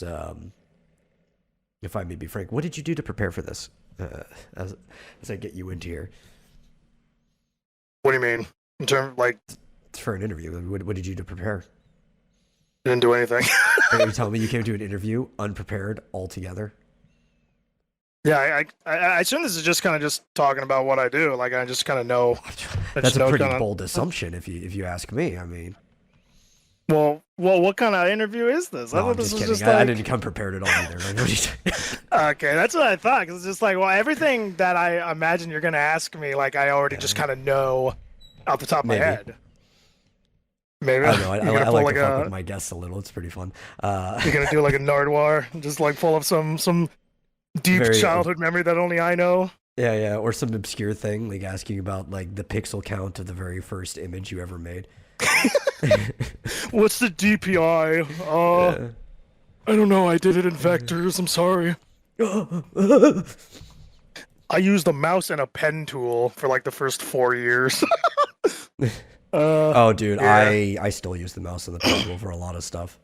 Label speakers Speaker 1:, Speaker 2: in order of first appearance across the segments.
Speaker 1: Um, if I may be frank, what did you do to prepare for this? As I get you into here
Speaker 2: What do you mean? In terms of, like,
Speaker 1: for an interview, what did you do to prepare?
Speaker 2: didn't do anything.
Speaker 1: Are you telling me you came to an interview unprepared altogether?
Speaker 2: Yeah, I assume this is just kind of just talking about what I do. Like, I just kind of know. I
Speaker 1: That's
Speaker 2: just
Speaker 1: a
Speaker 2: know
Speaker 1: pretty
Speaker 2: kind
Speaker 1: bold
Speaker 2: of.
Speaker 1: assumption, if you ask me. I mean,
Speaker 2: What kind of interview is this? I
Speaker 1: no,
Speaker 2: thought
Speaker 1: I'm
Speaker 2: this
Speaker 1: just
Speaker 2: was
Speaker 1: kidding.
Speaker 2: just
Speaker 1: I didn't
Speaker 2: like.
Speaker 1: come prepared at all either. Like, what are you
Speaker 2: Okay, that's what I thought. Because it's just like, well, everything that I imagine you're gonna ask me, like, I already just
Speaker 1: yeah,
Speaker 2: kind of know off the top of my
Speaker 1: maybe.
Speaker 2: head. Maybe
Speaker 1: I don't know.
Speaker 2: you're gonna
Speaker 1: I
Speaker 2: pull
Speaker 1: like to
Speaker 2: like
Speaker 1: fuck with
Speaker 2: a.
Speaker 1: my guests a little. It's pretty fun.
Speaker 2: You're gonna do like a Nardwar, just like pull up some deep
Speaker 1: Very
Speaker 2: childhood memory that only I know.
Speaker 1: Yeah, yeah, or some obscure thing like asking about like the pixel count of the very first image you ever made.
Speaker 2: What's the DPI?
Speaker 1: Yeah.
Speaker 2: I don't know. I did it in vectors. I'm sorry. I used a mouse and a pen tool for like the first 4 years. uh,
Speaker 1: Oh, dude,
Speaker 2: yeah,
Speaker 1: I still use the mouse and the pen tool for a lot of stuff.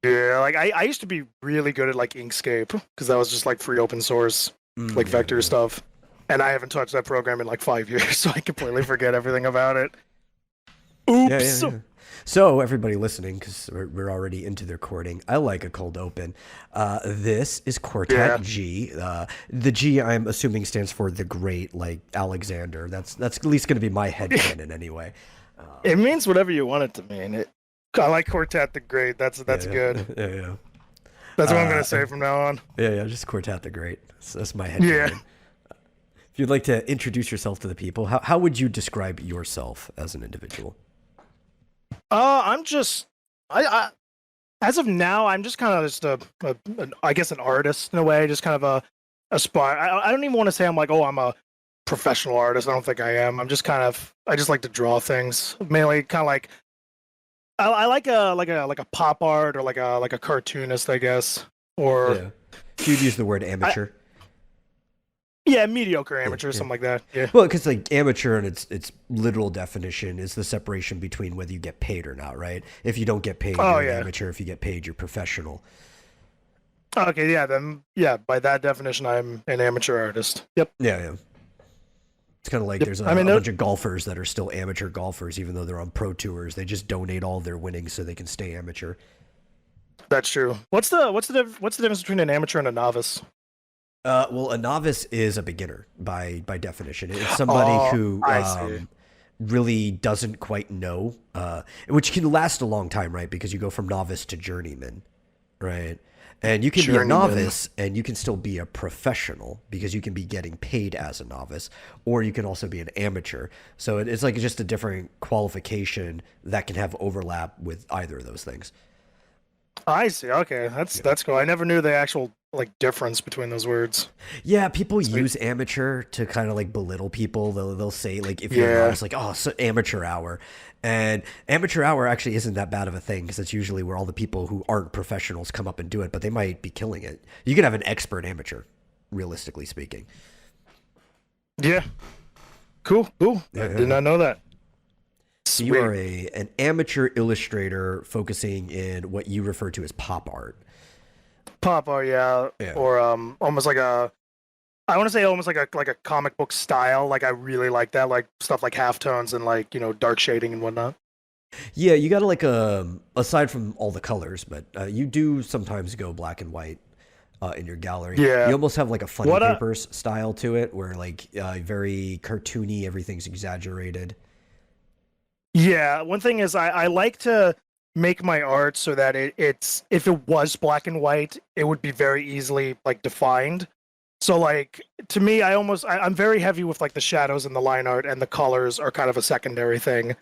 Speaker 2: yeah. Like I used to be really good at like Inkscape because that was just like free open source, like
Speaker 1: Yeah,
Speaker 2: vector
Speaker 1: yeah,
Speaker 2: stuff. And I haven't touched that program in like 5 years, so I completely forget everything about it.
Speaker 1: yeah, yeah,
Speaker 2: Oops.
Speaker 1: yeah. So everybody listening, because we're already into the recording, I like a cold open. This is
Speaker 2: Yeah.
Speaker 1: CorTat-G. The G, I'm assuming, stands for the Great, like Alexander. That's at least going to be my headcanon anyway.
Speaker 2: It means whatever you want it to mean. I like Quartet the Great. That's
Speaker 1: Yeah,
Speaker 2: good.
Speaker 1: yeah, yeah, yeah.
Speaker 2: That's what I'm gonna
Speaker 1: Uh,
Speaker 2: say from now on.
Speaker 1: yeah, yeah, just Quartet the Great. That's my
Speaker 2: Yeah.
Speaker 1: headcanon. If you'd like to introduce yourself to the people, how would you describe yourself as an individual?
Speaker 2: I'm just I as of now, I'm just kind of just I guess an artist in a way, just kind of a aspire. I don't even want to say I'm like, oh, I'm a professional artist. I don't think I am. I'm just kind of I just like to draw things. Mainly kind of like I like a pop art or like a cartoonist, I guess. Or
Speaker 1: Yeah. So you'd use the word
Speaker 2: I
Speaker 1: amateur.
Speaker 2: yeah, mediocre
Speaker 1: Yeah,
Speaker 2: amateur,
Speaker 1: yeah.
Speaker 2: something like that. Yeah.
Speaker 1: Well, because like amateur in its literal definition is the separation between whether you get paid or not, right? If you don't get paid,
Speaker 2: Oh
Speaker 1: you're an
Speaker 2: yeah.
Speaker 1: amateur. If you get paid, you're professional.
Speaker 2: Okay, yeah, then yeah, by that definition I'm an amateur artist. Yep.
Speaker 1: Yeah, yeah. It's kind of like
Speaker 2: Yep.
Speaker 1: there's
Speaker 2: I mean,
Speaker 1: a bunch of golfers that are still amateur golfers, even though they're on pro tours. They just donate all their winnings so they can stay amateur.
Speaker 2: that's true. What's the difference between an amateur and a novice?
Speaker 1: Well, a novice is a beginner by definition. It's somebody
Speaker 2: Oh,
Speaker 1: who
Speaker 2: I see.
Speaker 1: really doesn't quite know, which can last a long time, right? Because you go from novice to journeyman, right? And you can be a
Speaker 2: Journeyman.
Speaker 1: novice and you can still be a professional because you can be getting paid as a novice, or you can also be an amateur. So it's like just a different qualification that can have overlap with either of those things.
Speaker 2: I see. Okay,
Speaker 1: Yeah.
Speaker 2: that's cool. I never knew the actual like difference between those words.
Speaker 1: Yeah, people
Speaker 2: Sweet.
Speaker 1: use amateur to kind of like belittle people. They'll say like if you're a
Speaker 2: Yeah.
Speaker 1: novice, like oh, so amateur hour, and amateur hour actually isn't that bad of a thing because that's usually where all the people who aren't professionals come up and do it, but they might be killing it. You can have an expert amateur, realistically speaking.
Speaker 2: Yeah. Cool. Cool. I
Speaker 1: Yeah,
Speaker 2: did
Speaker 1: yeah.
Speaker 2: not know that.
Speaker 1: So you
Speaker 2: Sweet.
Speaker 1: are a an amateur illustrator focusing in what you refer to as pop art.
Speaker 2: Pop art, yeah,
Speaker 1: Yeah.
Speaker 2: or almost like a. I want to say almost like a comic book style. Like I really like that, like stuff like halftones and like dark shading and whatnot.
Speaker 1: Yeah, you got to like aside from all the colors, but you do sometimes go black and white in your gallery. You
Speaker 2: Yeah.
Speaker 1: almost have like a funny
Speaker 2: What
Speaker 1: papers style to it, where like very cartoony, everything's exaggerated.
Speaker 2: Yeah, one thing is I like to make my art so that it's if it was black and white, it would be very easily like defined. So like to me, I'm very heavy with like the shadows and the line art, and the colors are kind of a secondary thing. Like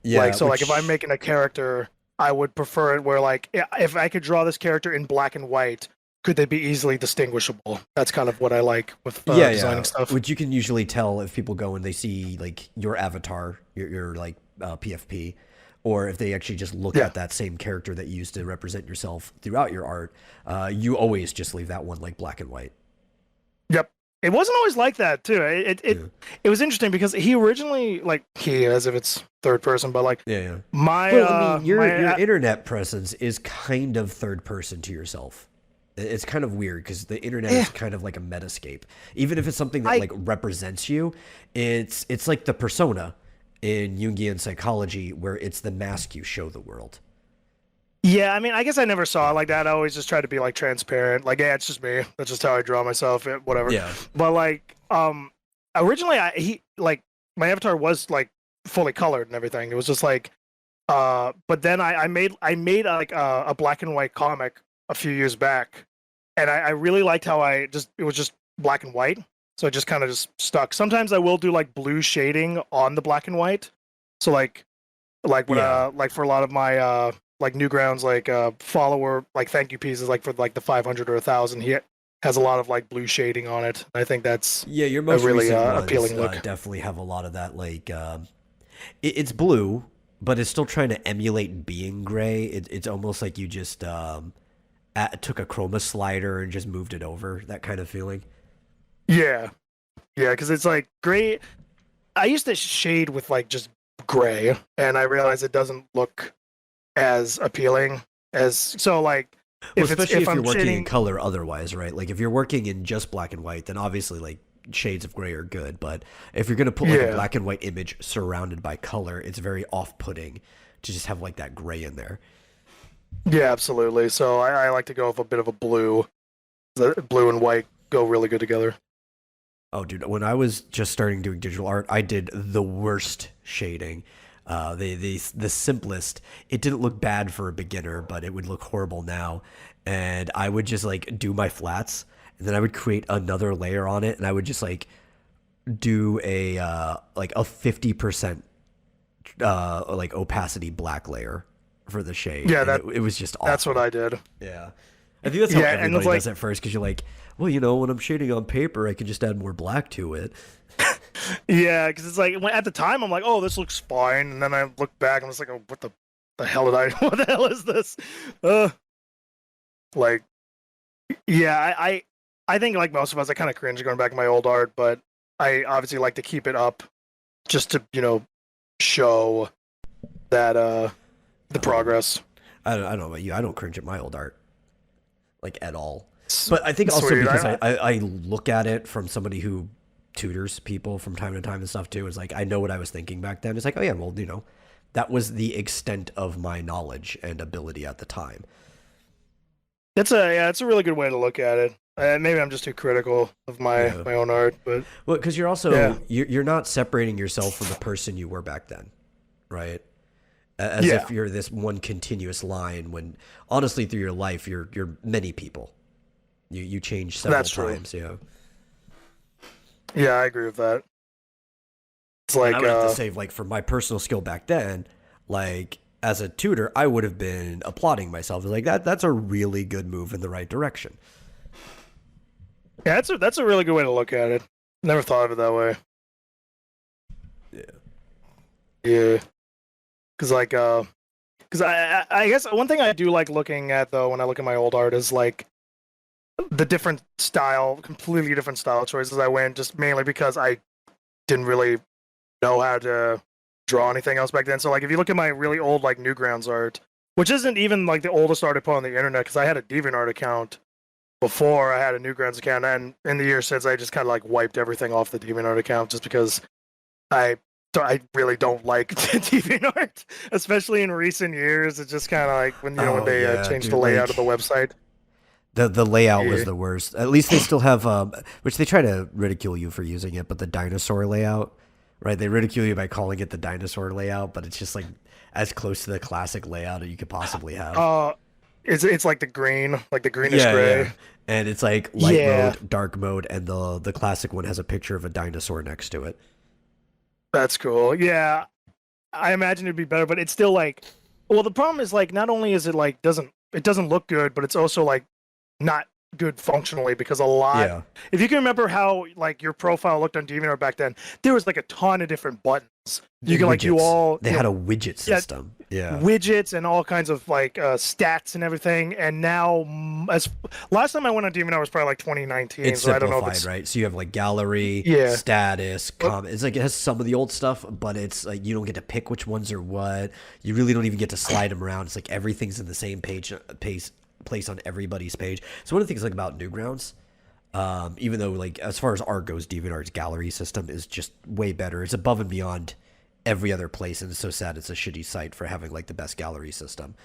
Speaker 1: Yeah,
Speaker 2: so like if I'm
Speaker 1: which
Speaker 2: making a character, I would prefer it where like if I could draw this character in black and white, could they be easily distinguishable? That's kind of what I like with
Speaker 1: yeah,
Speaker 2: designing
Speaker 1: yeah,
Speaker 2: stuff.
Speaker 1: which you can usually tell if people go and they see like your avatar, your like PFP, or if they actually just look
Speaker 2: Yeah.
Speaker 1: at that same character that you used to represent yourself throughout your art. You always just leave that one like black and white.
Speaker 2: Yep. it wasn't always like that too.
Speaker 1: Yeah.
Speaker 2: It was interesting because he originally like he as if it's third person, but like
Speaker 1: Yeah, yeah.
Speaker 2: my
Speaker 1: Well, I mean, your
Speaker 2: my
Speaker 1: internet presence is kind of third person to yourself. It's kind of weird because the internet
Speaker 2: yeah,
Speaker 1: is kind of like a metascape. Even if it's something that
Speaker 2: I
Speaker 1: like represents you, it's like the persona in Jungian psychology where it's the mask you show the world.
Speaker 2: yeah, I mean, I guess I never saw it like that. I always just try to be like transparent. Like, yeah, it's just me. That's just how I draw myself. Whatever.
Speaker 1: Yeah.
Speaker 2: But like, originally, he like my avatar was like fully colored and everything. It was just like, but then I made like a black and white comic a few years back, and I really liked how it was just black and white, so it just kind of just stuck. Sometimes I will do like blue shading on the black and white, so like when
Speaker 1: Yeah.
Speaker 2: like for a lot of my like Newgrounds like follower like thank you pieces like for like the 500 or 1,000 he has a lot of like blue shading on it. I think that's
Speaker 1: Yeah, your
Speaker 2: a
Speaker 1: most
Speaker 2: really
Speaker 1: recent ones
Speaker 2: appealing look.
Speaker 1: definitely have a lot of that. Like, it's blue, but it's still trying to emulate being gray. It's almost like you just took a chroma slider and just moved it over. That kind of feeling.
Speaker 2: Yeah, yeah, because it's like gray. I used to shade with like just gray, and I realized it doesn't look as appealing as so like
Speaker 1: Well,
Speaker 2: if it's
Speaker 1: especially
Speaker 2: if
Speaker 1: if you're
Speaker 2: I'm
Speaker 1: working in
Speaker 2: shading.
Speaker 1: color otherwise, right? Like if you're working in just black and white, then obviously like shades of gray are good. But if you're gonna put like a
Speaker 2: Yeah,
Speaker 1: black and white image surrounded by color, it's very off-putting to just have like that gray in there.
Speaker 2: yeah, absolutely. So I like to go with a bit of a blue. The blue and white go really good together.
Speaker 1: Oh, dude, when I was just starting doing digital art, I did the worst shading. The simplest. It didn't look bad for a beginner, but it would look horrible now. And I would just like do my flats, and then I would create another layer on it, and I would just like do a 50% like opacity black layer for the shade,
Speaker 2: Yeah,
Speaker 1: and it was just
Speaker 2: that's what
Speaker 1: awful.
Speaker 2: I did.
Speaker 1: Yeah. I think that's how
Speaker 2: Yeah, and it's
Speaker 1: everybody
Speaker 2: like
Speaker 1: does at first because you're like, well, when I'm shading on paper, I can just add more black to it.
Speaker 2: yeah, because it's like at the time I'm like, oh, this looks fine, and then I look back and I'm just like, oh, what the hell did I? What the hell is this? Uh, like yeah, I think like most of us, I kind of cringe going back to my old art, but I obviously like to keep it up just to show that the
Speaker 1: Um,
Speaker 2: progress.
Speaker 1: I don't know about you. I don't cringe at my old art, like at all. But I think also
Speaker 2: Sweet.
Speaker 1: because I look at it from somebody who tutors people from time to time and stuff too. It's like I know what I was thinking back then. It's like, oh yeah, well, that was the extent of my knowledge and ability at the time.
Speaker 2: It's a really good way to look at it. Maybe I'm just too critical of my
Speaker 1: Yeah.
Speaker 2: my own art, but
Speaker 1: Well, because you're
Speaker 2: yeah,
Speaker 1: also you're not separating yourself from the person you were back then, right? As
Speaker 2: yeah,
Speaker 1: if you're this one continuous line when honestly through your life you're many people. You change several
Speaker 2: that's true.
Speaker 1: times, yeah.
Speaker 2: Yeah, I agree with that. It's
Speaker 1: And I
Speaker 2: like
Speaker 1: would have to say, like, for my personal skill back then, like, as a tutor, I would have been applauding myself. Like, that's a really good move in the right direction.
Speaker 2: yeah, that's a really good way to look at it. Never thought of it that way.
Speaker 1: Yeah.
Speaker 2: Yeah, because like because I guess one thing I do like looking at though when I look at my old art is like the different style, completely different style choices I went just mainly because I didn't really know how to draw anything else back then. So like if you look at my really old like Newgrounds art, which isn't even like the oldest art I put on the internet because I had a DeviantArt account before I had a Newgrounds account, and in the years since I just kind of like wiped everything off the DeviantArt account just because I I really don't like DeviantArt, especially in recent years. It's just kind of like when
Speaker 1: Oh
Speaker 2: they
Speaker 1: yeah,
Speaker 2: changed the
Speaker 1: dude.
Speaker 2: layout of the
Speaker 1: Like
Speaker 2: website.
Speaker 1: the layout was
Speaker 2: Yeah,
Speaker 1: the worst. At least they still have which they try to ridicule you for using it, but the dinosaur layout, right? They ridicule you by calling it the dinosaur layout, but it's just like as close to the classic layout that you could possibly have.
Speaker 2: uh, it's like the green, like the greenish
Speaker 1: Yeah, yeah.
Speaker 2: gray.
Speaker 1: And it's like light
Speaker 2: Yeah,
Speaker 1: mode, dark mode, and the classic one has a picture of a dinosaur next to it.
Speaker 2: that's cool. Yeah, I imagine it'd be better, but it's still like, well, the problem is like not only is it like doesn't look good, but it's also like not good functionally because a lot.
Speaker 1: Yeah.
Speaker 2: If you can remember how like your profile looked on DeviantArt back then, there was like a ton of different buttons. You can like do
Speaker 1: Widgets.
Speaker 2: all
Speaker 1: They had a widget
Speaker 2: yeah,
Speaker 1: system. Yeah.
Speaker 2: widgets and all kinds of like stats and everything. And now as last time I went on DeviantArt was probably like 2019,
Speaker 1: It's
Speaker 2: so I don't know if
Speaker 1: simplified,
Speaker 2: it's
Speaker 1: right? So you have like gallery,
Speaker 2: yeah.
Speaker 1: status,
Speaker 2: But
Speaker 1: comment. It's like it has some of the old stuff, but it's like you don't get to pick which ones are what. You really don't even get to slide them around. It's like everything's in the same place on everybody's page. So one of the things like about Newgrounds, even though like as far as art goes, DeviantArt's gallery system is just way better. It's above and beyond every other place, and it's so sad it's a shitty site for having like the best gallery system.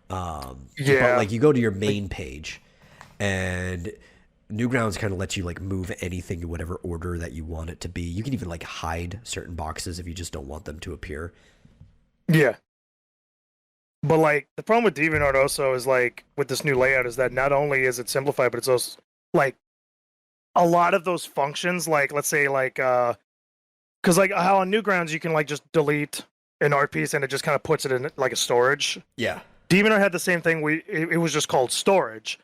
Speaker 1: But
Speaker 2: yeah,
Speaker 1: like you go to your
Speaker 2: like
Speaker 1: main page, and Newgrounds kind of lets you like move anything in whatever order that you want it to be. You can even like hide certain boxes if you just don't want them to appear.
Speaker 2: yeah. But like the problem with DeviantArt also is like with this new layout is that not only is it simplified, but it's also like a lot of those functions, like let's say like because like how on Newgrounds you can like just delete an art piece and it just kind of puts it in like a storage.
Speaker 1: Yeah.
Speaker 2: DeviantArt had the same thing. It was just called storage.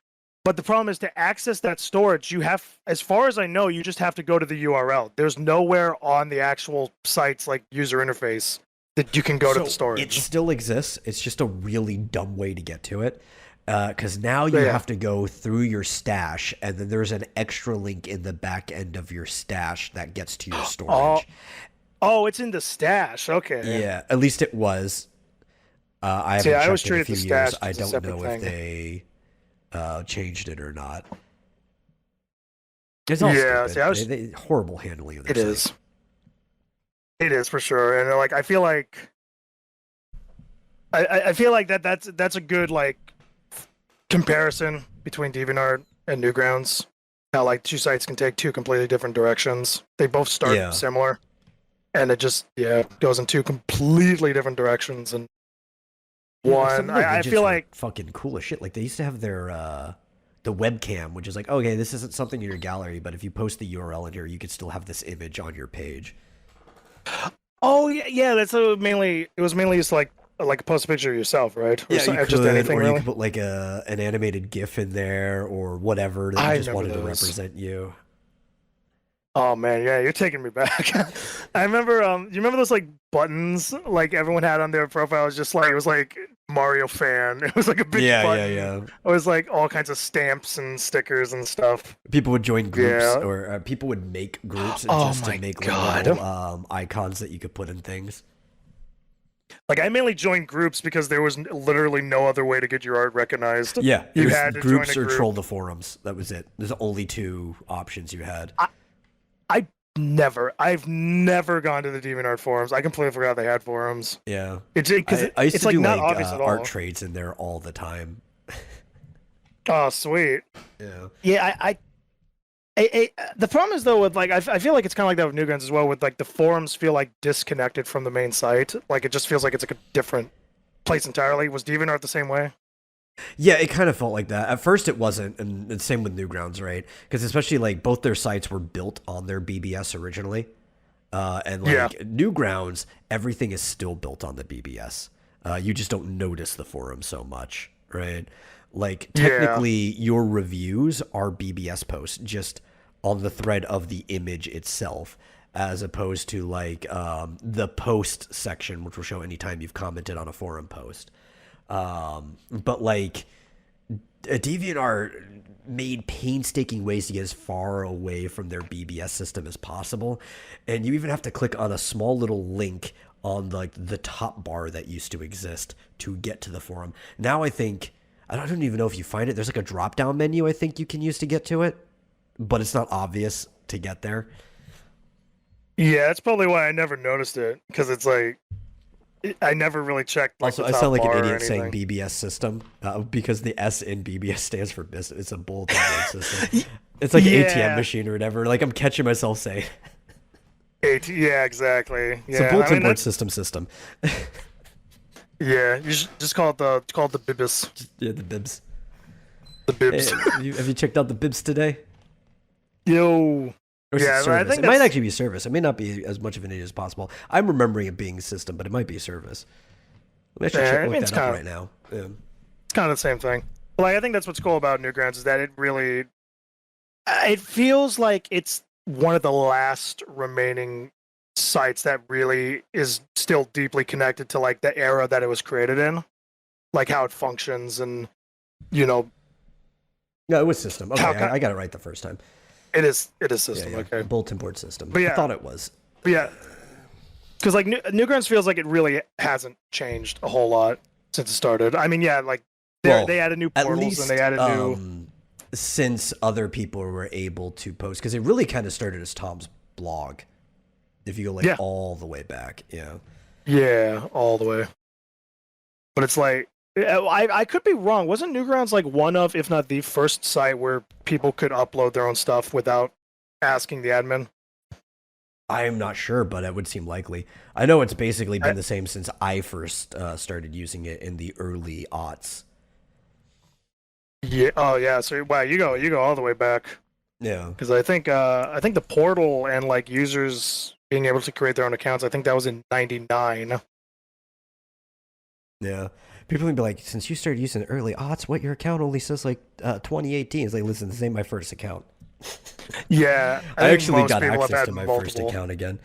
Speaker 2: But the problem is to access that storage, you have, as far as I know, you just have to go to the URL. There's nowhere on the actual site's like user interface that you can go to the
Speaker 1: So it
Speaker 2: storage.
Speaker 1: still exists. It's just a really dumb way to get to it. Because now you
Speaker 2: Yeah.
Speaker 1: have to go through your stash, and then there's an extra link in the back end of your stash that gets to your
Speaker 2: Oh,
Speaker 1: storage.
Speaker 2: oh, it's in the stash. Okay.
Speaker 1: Yeah, at least it was. I
Speaker 2: See,
Speaker 1: haven't
Speaker 2: I always
Speaker 1: checked in a
Speaker 2: treated
Speaker 1: few
Speaker 2: the
Speaker 1: years.
Speaker 2: stash
Speaker 1: I
Speaker 2: as a
Speaker 1: don't
Speaker 2: separate
Speaker 1: know if
Speaker 2: thing.
Speaker 1: they changed it or not. It's all
Speaker 2: Yeah. See,
Speaker 1: stupid.
Speaker 2: I
Speaker 1: They,
Speaker 2: was.
Speaker 1: they horrible handling of their
Speaker 2: It
Speaker 1: site.
Speaker 2: is. It is for sure. And like, I feel like I feel like that's a good like comparison between DeviantArt and Newgrounds. How like two sites can take two completely different directions. They both start
Speaker 1: Yeah.
Speaker 2: similar, and it just goes in two completely different directions. And
Speaker 1: Yeah, like some
Speaker 2: one,
Speaker 1: of their
Speaker 2: I
Speaker 1: widgets
Speaker 2: feel
Speaker 1: are
Speaker 2: like
Speaker 1: fucking cool as shit. Like they used to have their the webcam, which is like, okay, this isn't something in your gallery, but if you post the URL in here, you could still have this image on your page.
Speaker 2: oh yeah, that's mainly it was mainly just like post a picture of yourself, right? Or
Speaker 1: Yeah, you
Speaker 2: just
Speaker 1: could,
Speaker 2: anything
Speaker 1: or you
Speaker 2: really.
Speaker 1: could put like an animated GIF in there or whatever that you
Speaker 2: I
Speaker 1: just
Speaker 2: remember
Speaker 1: wanted to
Speaker 2: those.
Speaker 1: represent you.
Speaker 2: Oh man, yeah, you're taking me back. I remember you remember those like buttons like everyone had on their profile. It was just like it was like Mario fan. It was like a big
Speaker 1: Yeah, yeah,
Speaker 2: button.
Speaker 1: yeah.
Speaker 2: It was like all kinds of stamps and stickers and stuff.
Speaker 1: People would join groups,
Speaker 2: Yeah.
Speaker 1: or people would make groups
Speaker 2: Oh
Speaker 1: just to
Speaker 2: my
Speaker 1: make like little
Speaker 2: god.
Speaker 1: icons that you could put in things.
Speaker 2: Like I mainly joined groups because there was literally no other way to get your art recognized.
Speaker 1: Yeah, it
Speaker 2: You
Speaker 1: was
Speaker 2: had to join
Speaker 1: groups
Speaker 2: a
Speaker 1: or troll
Speaker 2: group.
Speaker 1: the forums. That was it. There's only two options you had.
Speaker 2: I, I I've never gone to the DeviantArt forums. I completely forgot they had forums.
Speaker 1: Yeah,
Speaker 2: It's because
Speaker 1: I used
Speaker 2: it's
Speaker 1: to
Speaker 2: like
Speaker 1: do
Speaker 2: not
Speaker 1: like
Speaker 2: obvious at
Speaker 1: art
Speaker 2: all.
Speaker 1: trades in there all the time.
Speaker 2: Oh sweet.
Speaker 1: Yeah.
Speaker 2: Yeah, the problem is though with like I feel like it's kind of like that with Newgrounds as well. With like the forums feel like disconnected from the main site. Like it just feels like it's like a different place entirely. Was DeviantArt the same way?
Speaker 1: Yeah, it kind of felt like that. At first, it wasn't, and the same with Newgrounds, right? Because especially like both their sites were built on their BBS originally, and like
Speaker 2: Yeah,
Speaker 1: Newgrounds, everything is still built on the BBS. You just don't notice the forum so much, right? Like
Speaker 2: yeah,
Speaker 1: technically, your reviews are BBS posts, just on the thread of the image itself, as opposed to like the post section, which will show anytime you've commented on a forum post. But like a DeviantArt made painstaking ways to get as far away from their BBS system as possible, and you even have to click on a small little link on like the top bar that used to exist to get to the forum. Now I don't even know if you find it. There's like a drop down menu I think you can use to get to it, but it's not obvious to get there.
Speaker 2: yeah. That's probably why I never noticed it because it's like I never really checked like
Speaker 1: Also,
Speaker 2: the
Speaker 1: I
Speaker 2: top
Speaker 1: sound like an
Speaker 2: bar or
Speaker 1: idiot saying
Speaker 2: anything.
Speaker 1: BBS system because the S in BBS stands for business. It's a bulletin board system. It's like ATM
Speaker 2: Yeah,
Speaker 1: machine or whatever. Like I'm catching myself saying
Speaker 2: yeah, exactly.
Speaker 1: it's a
Speaker 2: Yeah, I
Speaker 1: bulletin
Speaker 2: mean
Speaker 1: board
Speaker 2: that's
Speaker 1: system.
Speaker 2: yeah. You should just call it the bibis,
Speaker 1: Yeah, the bibs.
Speaker 2: the
Speaker 1: Hey,
Speaker 2: bibs.
Speaker 1: have you checked out the bibs today?
Speaker 2: Yo,
Speaker 1: Or is it
Speaker 2: yeah, I
Speaker 1: service?
Speaker 2: think
Speaker 1: It might
Speaker 2: that's
Speaker 1: actually be service. It may not be as much of an idiot as possible. I'm remembering it being system, but it might be service. Let me actually
Speaker 2: yeah. I
Speaker 1: look
Speaker 2: mean it's
Speaker 1: that up
Speaker 2: kind of
Speaker 1: right now. Yeah.
Speaker 2: it's kind of the same thing. Like I think that's what's cool about Newgrounds is that it feels like it's one of the last remaining sites that really is still deeply connected to like the era that it was created in, like how it functions and you know
Speaker 1: No, it was system. Okay,
Speaker 2: How
Speaker 1: I got it right the first time.
Speaker 2: it is
Speaker 1: Yeah,
Speaker 2: system.
Speaker 1: yeah.
Speaker 2: Okay,
Speaker 1: Bulletin board system.
Speaker 2: but
Speaker 1: I
Speaker 2: yeah,
Speaker 1: thought it was.
Speaker 2: but yeah, because like Newgrounds feels like it really hasn't changed a whole lot since it started. I mean, yeah, like
Speaker 1: Well,
Speaker 2: they added new
Speaker 1: at
Speaker 2: portals and
Speaker 1: least
Speaker 2: they added new.
Speaker 1: since other people were able to post, because it really kind of started as Tom's blog. If you go like
Speaker 2: Yeah,
Speaker 1: all the way back, yeah.
Speaker 2: yeah, all the way. But it's like I could be wrong. Wasn't Newgrounds like one of, if not the first site where people could upload their own stuff without asking the admin?
Speaker 1: I'm not sure, but it would seem likely. I know it's basically
Speaker 2: I,
Speaker 1: been the same since I first started using it in the early aughts.
Speaker 2: yeah. Oh yeah. So wow, you go all the way back.
Speaker 1: Yeah.
Speaker 2: Because I think the portal and like users being able to create their own accounts, I think that was in '99.
Speaker 1: Yeah. People would be like, since you started using early aughts, what your account only says like 2018? It's like, listen, this ain't my first account.
Speaker 2: Yeah,
Speaker 1: I
Speaker 2: think
Speaker 1: actually
Speaker 2: most
Speaker 1: got
Speaker 2: people have
Speaker 1: access
Speaker 2: had
Speaker 1: to my first
Speaker 2: multiple.
Speaker 1: account again.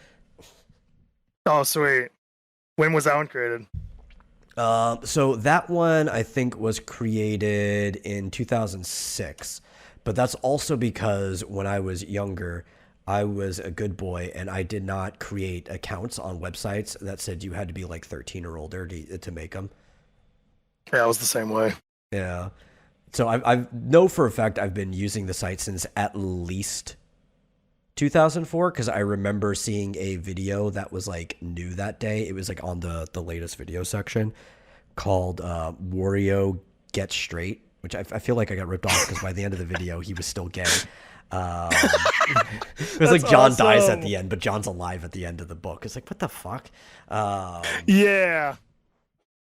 Speaker 2: Oh sweet. When was that one created?
Speaker 1: So that one I think was created in 2006, but that's also because when I was younger, I was a good boy and I did not create accounts on websites that said you had to be like 13 or older to make them.
Speaker 2: Yeah, it was the same way.
Speaker 1: Yeah. So I know for a fact I've been using the site since at least 2004 because I remember seeing a video that was like new that day. It was like on the latest video section called Wario Get Straight, which I feel like I got ripped off because by the end of the video he was still gay. It was like John dies at the end, but John's alive at the end of the book. It's like, what the fuck?
Speaker 2: Yeah.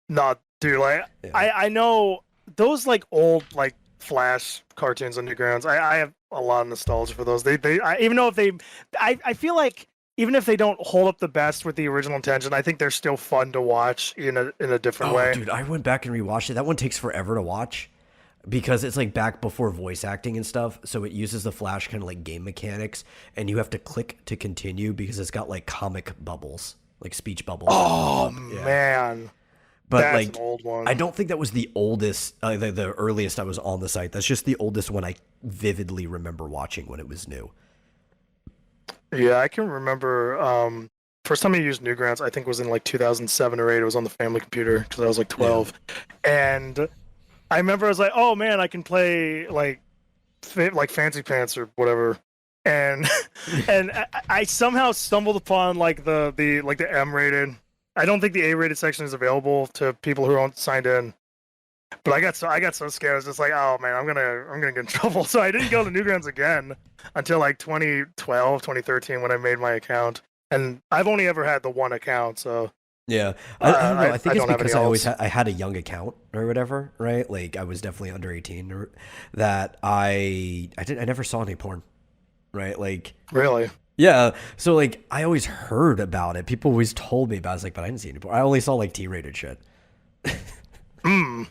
Speaker 2: No, dude, like
Speaker 1: Yeah.
Speaker 2: I know those like old like Flash cartoons on Newgrounds. I have a lot of nostalgia for those. Even though if they, I feel like even if they don't hold up the best with the original intention, I think they're still fun to watch in a different
Speaker 1: Oh,
Speaker 2: way.
Speaker 1: dude, I went back and rewatched it. That one takes forever to watch because it's like back before voice acting and stuff. So it uses the Flash kind of like game mechanics, and you have to click to continue because it's got like comic bubbles, like speech bubbles.
Speaker 2: Oh
Speaker 1: Yeah.
Speaker 2: man,
Speaker 1: But
Speaker 2: that's
Speaker 1: like,
Speaker 2: an old one.
Speaker 1: I don't think that was the oldest, the earliest I was on the site. That's just the oldest one I vividly remember watching when it was new.
Speaker 2: Yeah, I can remember. First time I used Newgrounds, I think was in like 2007 or 8. It was on the family computer because I was like 12, and I remember I was like, "Oh man, I can play like Fancy Pants or whatever," and and I somehow stumbled upon like the M-rated. I don't think the A-rated section is available to people who aren't signed in. But I got so scared. I was just like, "Oh man, I'm gonna get in trouble." So I didn't go to Newgrounds again until like 2012, 2013 when I made my account. And I've only ever had the one account, so
Speaker 1: Yeah, I don't know. I think it's
Speaker 2: don't have
Speaker 1: because
Speaker 2: any
Speaker 1: I always
Speaker 2: else.
Speaker 1: I had a young account or whatever, right? Like I was definitely under 18, or that I never saw any porn, right? Like
Speaker 2: Really.
Speaker 1: yeah, so like I always heard about it. People always told me about it. I was like, but I didn't see any porn. I only saw like T-rated shit.
Speaker 2: Hmm.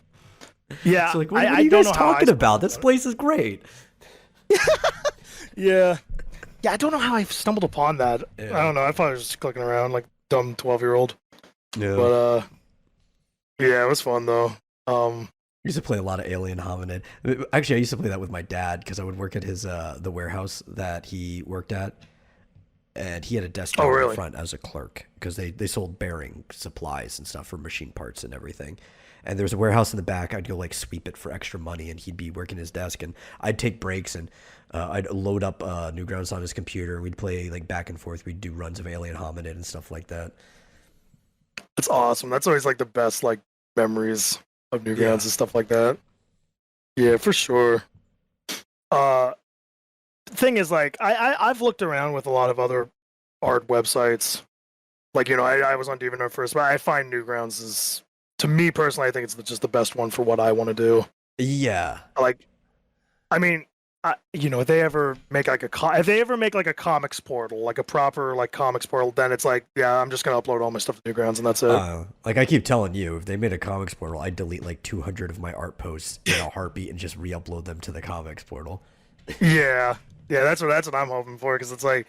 Speaker 2: Yeah,
Speaker 1: So like, what are
Speaker 2: I
Speaker 1: you
Speaker 2: don't
Speaker 1: guys
Speaker 2: know how I
Speaker 1: talking about?
Speaker 2: stumbled
Speaker 1: This
Speaker 2: upon
Speaker 1: place is great.
Speaker 2: it. Yeah. Yeah, I don't know how I stumbled upon that. I
Speaker 1: Yeah,
Speaker 2: don't know. I probably was just clicking around like dumb 12-year-old.
Speaker 1: yeah.
Speaker 2: But yeah, it was fun though. Um,
Speaker 1: I used to play a lot of Alien Hominid. Actually, I used to play that with my dad because I would work at his the warehouse that he worked at, and he had a desk
Speaker 2: oh
Speaker 1: job in the
Speaker 2: really?
Speaker 1: front as a clerk because they sold bearing supplies and stuff for machine parts and everything. And there was a warehouse in the back. I'd go like sweep it for extra money, and he'd be working his desk, and I'd take breaks and I'd load up Newgrounds on his computer. We'd play like back and forth. We'd do runs of Alien Hominid and stuff like that.
Speaker 2: That's awesome. That's always like the best like memories of Newgrounds
Speaker 1: Yeah.
Speaker 2: and stuff like that. Yeah, for sure. Uh, thing is, like, I've looked around with a lot of other art websites. Like, you know, I was on DeviantArt first, but I find Newgrounds is, to me personally, I think it's just the best one for what I want to do.
Speaker 1: Yeah.
Speaker 2: Like, I mean, you know, if they ever make like if they ever make like a comics portal, like a proper like comics portal, then it's like, yeah, I'm just gonna upload all my stuff to Newgrounds and that's it.
Speaker 1: Like I keep telling you, if they made a comics portal, I'd delete like 200 of my art posts in a heartbeat and just re-upload them to the comics portal.
Speaker 2: Yeah, yeah, that's what I'm hoping for because it's like.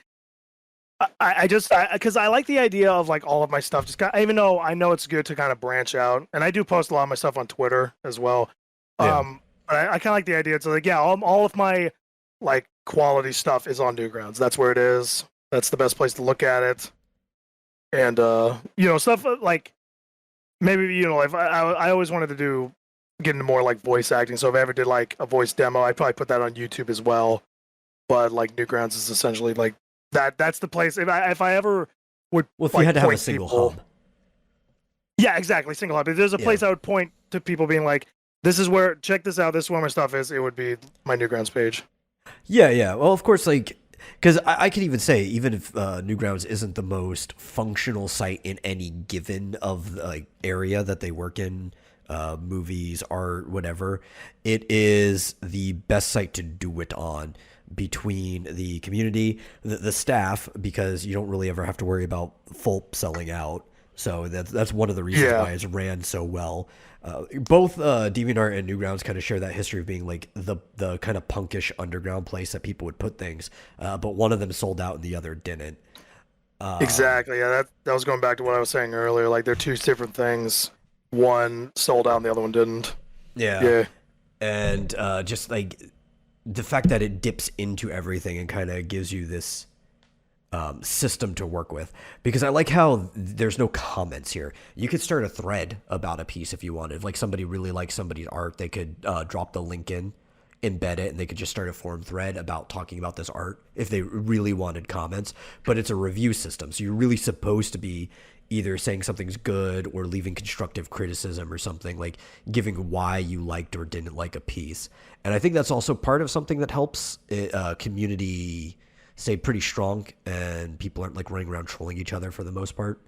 Speaker 2: I just because I like the idea of like all of my stuff even though I know it's good to kind of branch out and I do post a lot of my stuff on Twitter as well.
Speaker 1: Yeah.
Speaker 2: I kind of like the idea. It's like, yeah, all of my like quality stuff is on Newgrounds. That's where it is. That's the best place to look at it. And stuff like maybe if I always wanted to get into more like voice acting. So if I ever did like a voice demo, I'd probably put that on YouTube as well. But like Newgrounds is essentially like that. That's the place. If I ever would,
Speaker 1: Well, if
Speaker 2: like,
Speaker 1: you had to have a
Speaker 2: point
Speaker 1: single
Speaker 2: people,
Speaker 1: hub.
Speaker 2: yeah, exactly, single hub. If there's a place I would point to people being like, this is where, check this out. This is where my stuff is. It would be my Newgrounds page.
Speaker 1: Yeah, yeah. Well, of course, like, because I could even say, even if Newgrounds isn't the most functional site in any given of like area that they work in, movies, art, whatever, it is the best site to do it on between the community, the staff, because you don't really ever have to worry about full selling out. So that's one of the reasons why it's ran so well. Both DeviantArt and Newgrounds kind of share that history of being like the kind of punkish underground place that people would put things, but one of them sold out and the other didn't.
Speaker 2: Exactly. Yeah, that was going back to what I was saying earlier. Like they're two different things. One sold out and the other one didn't.
Speaker 1: Yeah. And just like the fact that it dips into everything and kind of gives you this system to work with, because I like how there's no comments here. You could start a thread about a piece if you wanted. Like somebody really likes somebody's art, they could drop the link in, embed it, and they could just start a forum thread about talking about this art if they really wanted comments. But it's a review system, so you're really supposed to be either saying something's good or leaving constructive criticism or something, like giving why you liked or didn't like a piece. And I think that's also part of something that helps community stay pretty strong and people aren't like running around trolling each other for the most part.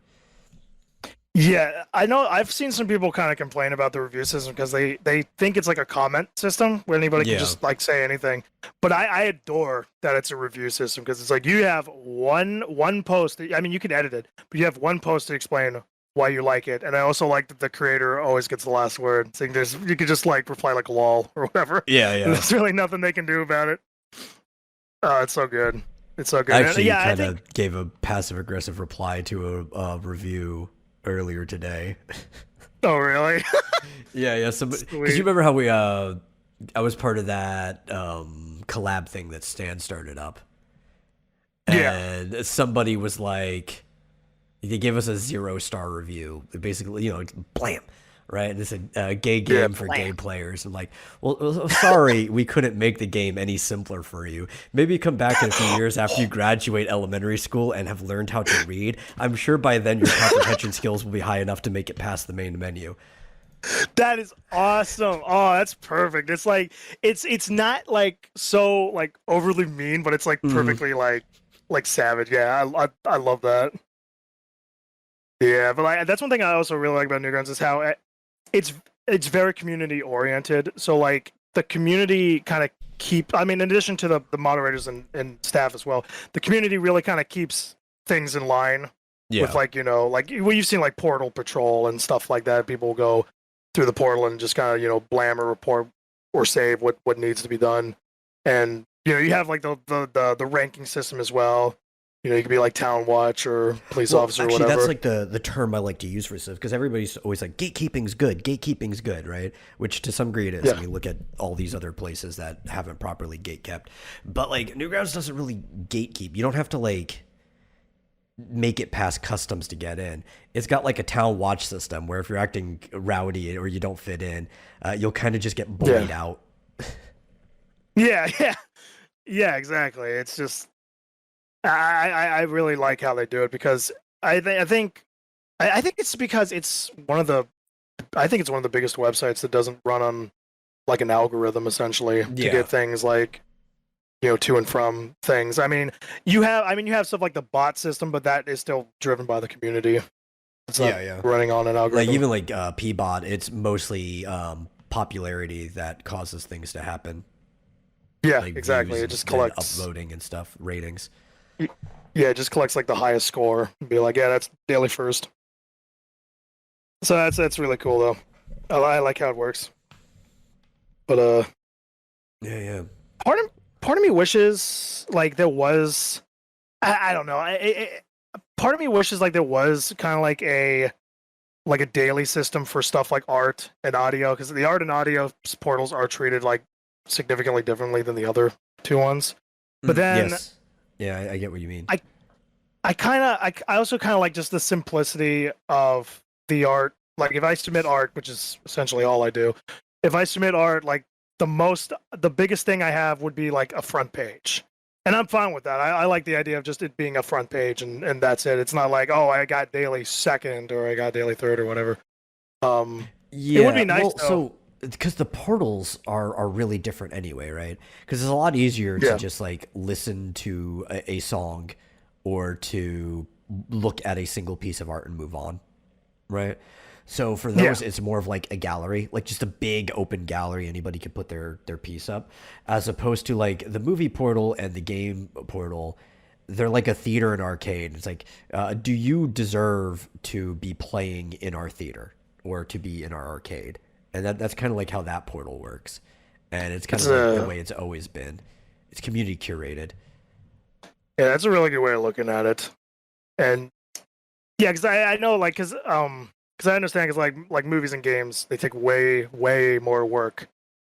Speaker 2: Yeah, I know. I've seen some people kind of complain about the review system because they think it's like a comment system where anybody can just like say anything. But I adore that it's a review system because it's like you have one post. I mean, you can edit it, but you have one post to explain why you like it. And I also like that the creator always gets the last word. So you could just like reply like lol or whatever.
Speaker 1: Yeah.
Speaker 2: There's really nothing they can do about it. It's so good. It's so good.
Speaker 1: I actually kind of gave a passive aggressive reply to a review earlier today.
Speaker 2: Oh, really?
Speaker 1: Yeah. Because you remember how I was part of that collab thing that Stan started up. And somebody was like, they gave us a 0-star review. Basically, blam. Right, and it's a gay game for gay players. I'm like, well, sorry, we couldn't make the game any simpler for you. Maybe come back in a few years after you graduate elementary school and have learned how to read. I'm sure by then your comprehension skills will be high enough to make it past the main menu.
Speaker 2: That is awesome. Oh, that's perfect. It's like it's not like so like overly mean, but it's like perfectly like savage. Yeah, I love that. Yeah, but that's one thing I also really like about Newgrounds is how it's very community oriented. So like the community kind of in addition to the moderators and staff as well, the community really kind of keeps things in line with like, like you've seen like portal patrol and stuff like that. People go through the portal and just kind of, blam or report or save what needs to be done. And, you have like the ranking system as well. You could be like town watch or police officer or whatever.
Speaker 1: That's like the term I like to use for stuff because everybody's always like gatekeeping's good, right? Which to some degree it is. Yeah. I mean, look at all these other places that haven't properly gatekept. But like Newgrounds doesn't really gatekeep. You don't have to like make it past customs to get in. It's got like a town watch system where if you're acting rowdy or you don't fit in, you'll kind of just get bullied out.
Speaker 2: Yeah, exactly. It's just. I really like how they do it because I think it's because it's one of the biggest websites that doesn't run on like an algorithm essentially to get things like to and from things. I mean you have stuff like the bot system, but that is still driven by the community. It's not running on an algorithm.
Speaker 1: Like even like Pbot, it's mostly popularity that causes things to happen.
Speaker 2: Yeah,
Speaker 1: like
Speaker 2: exactly. It just collects
Speaker 1: upvoting and stuff, ratings.
Speaker 2: Yeah, it just collects like the highest score and be like, yeah, that's daily first. So that's really cool though. I like how it works. But
Speaker 1: yeah.
Speaker 2: Part of me wishes like there was, I don't know. Part of me wishes like there was kind of like a like a daily system for stuff like art and audio, because the art and audio portals are treated like significantly differently than the other two ones. But then
Speaker 1: Yes. Yeah, I get what you mean.
Speaker 2: I I also kind of like just the simplicity of the art. Like if I submit art, which is essentially all I do, if I submit art, like the biggest thing I have would be like a front page. And I'm fine with that. I like the idea of just it being a front page and that's it. It's not like, oh, I got daily second or I got daily third or whatever. It would
Speaker 1: Yeah,
Speaker 2: be nice
Speaker 1: well,
Speaker 2: though.
Speaker 1: so because the portals are really different anyway, right? Because it's a lot easier to
Speaker 2: Yeah.
Speaker 1: just like listen to a song or to look at a single piece of art and move on, right? So for
Speaker 2: Yeah.
Speaker 1: those, it's more of like a gallery, like just a big open gallery. Anybody could put their piece up, as opposed to like the movie portal and the game portal. They're like a theater and arcade. It's like, do you deserve to be playing in our theater or to be in our arcade? And that's kind of like how that portal works. And it's kind
Speaker 2: It's
Speaker 1: of like the
Speaker 2: a
Speaker 1: way it's always been. It's community curated.
Speaker 2: yeah, that's a really good way of looking at it. And yeah, because I know like because I understand because like movies and games they take way more work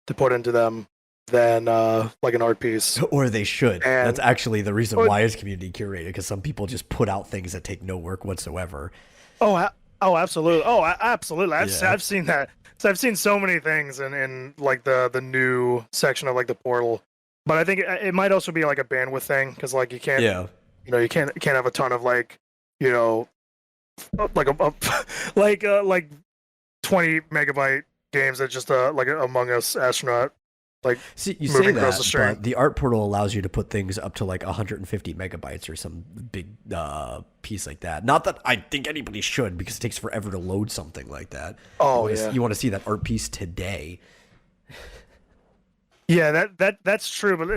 Speaker 2: to put into them than like an art piece.
Speaker 1: Or they should. That's
Speaker 2: And
Speaker 1: actually the reason
Speaker 2: or,
Speaker 1: why it's community curated, because some people just put out things that take no work whatsoever.
Speaker 2: oh oh absolutely absolutely
Speaker 1: Yeah.
Speaker 2: I've seen that. So I've seen so many things in like the new section of like the portal. But I think it might also be like a bandwidth thing because like
Speaker 1: Yeah.
Speaker 2: you can't have a ton of like you know like a like 20 megabyte games that just like a Among Us astronaut like
Speaker 1: See, you say
Speaker 2: moving across the
Speaker 1: that,
Speaker 2: screen.
Speaker 1: but the art portal allows you to put things up to like 150 megabytes or some big piece like that. Not that I think anybody should, because it takes forever to load something like that.
Speaker 2: Oh yeah,
Speaker 1: You want to see that art piece today.
Speaker 2: yeah. That's true, but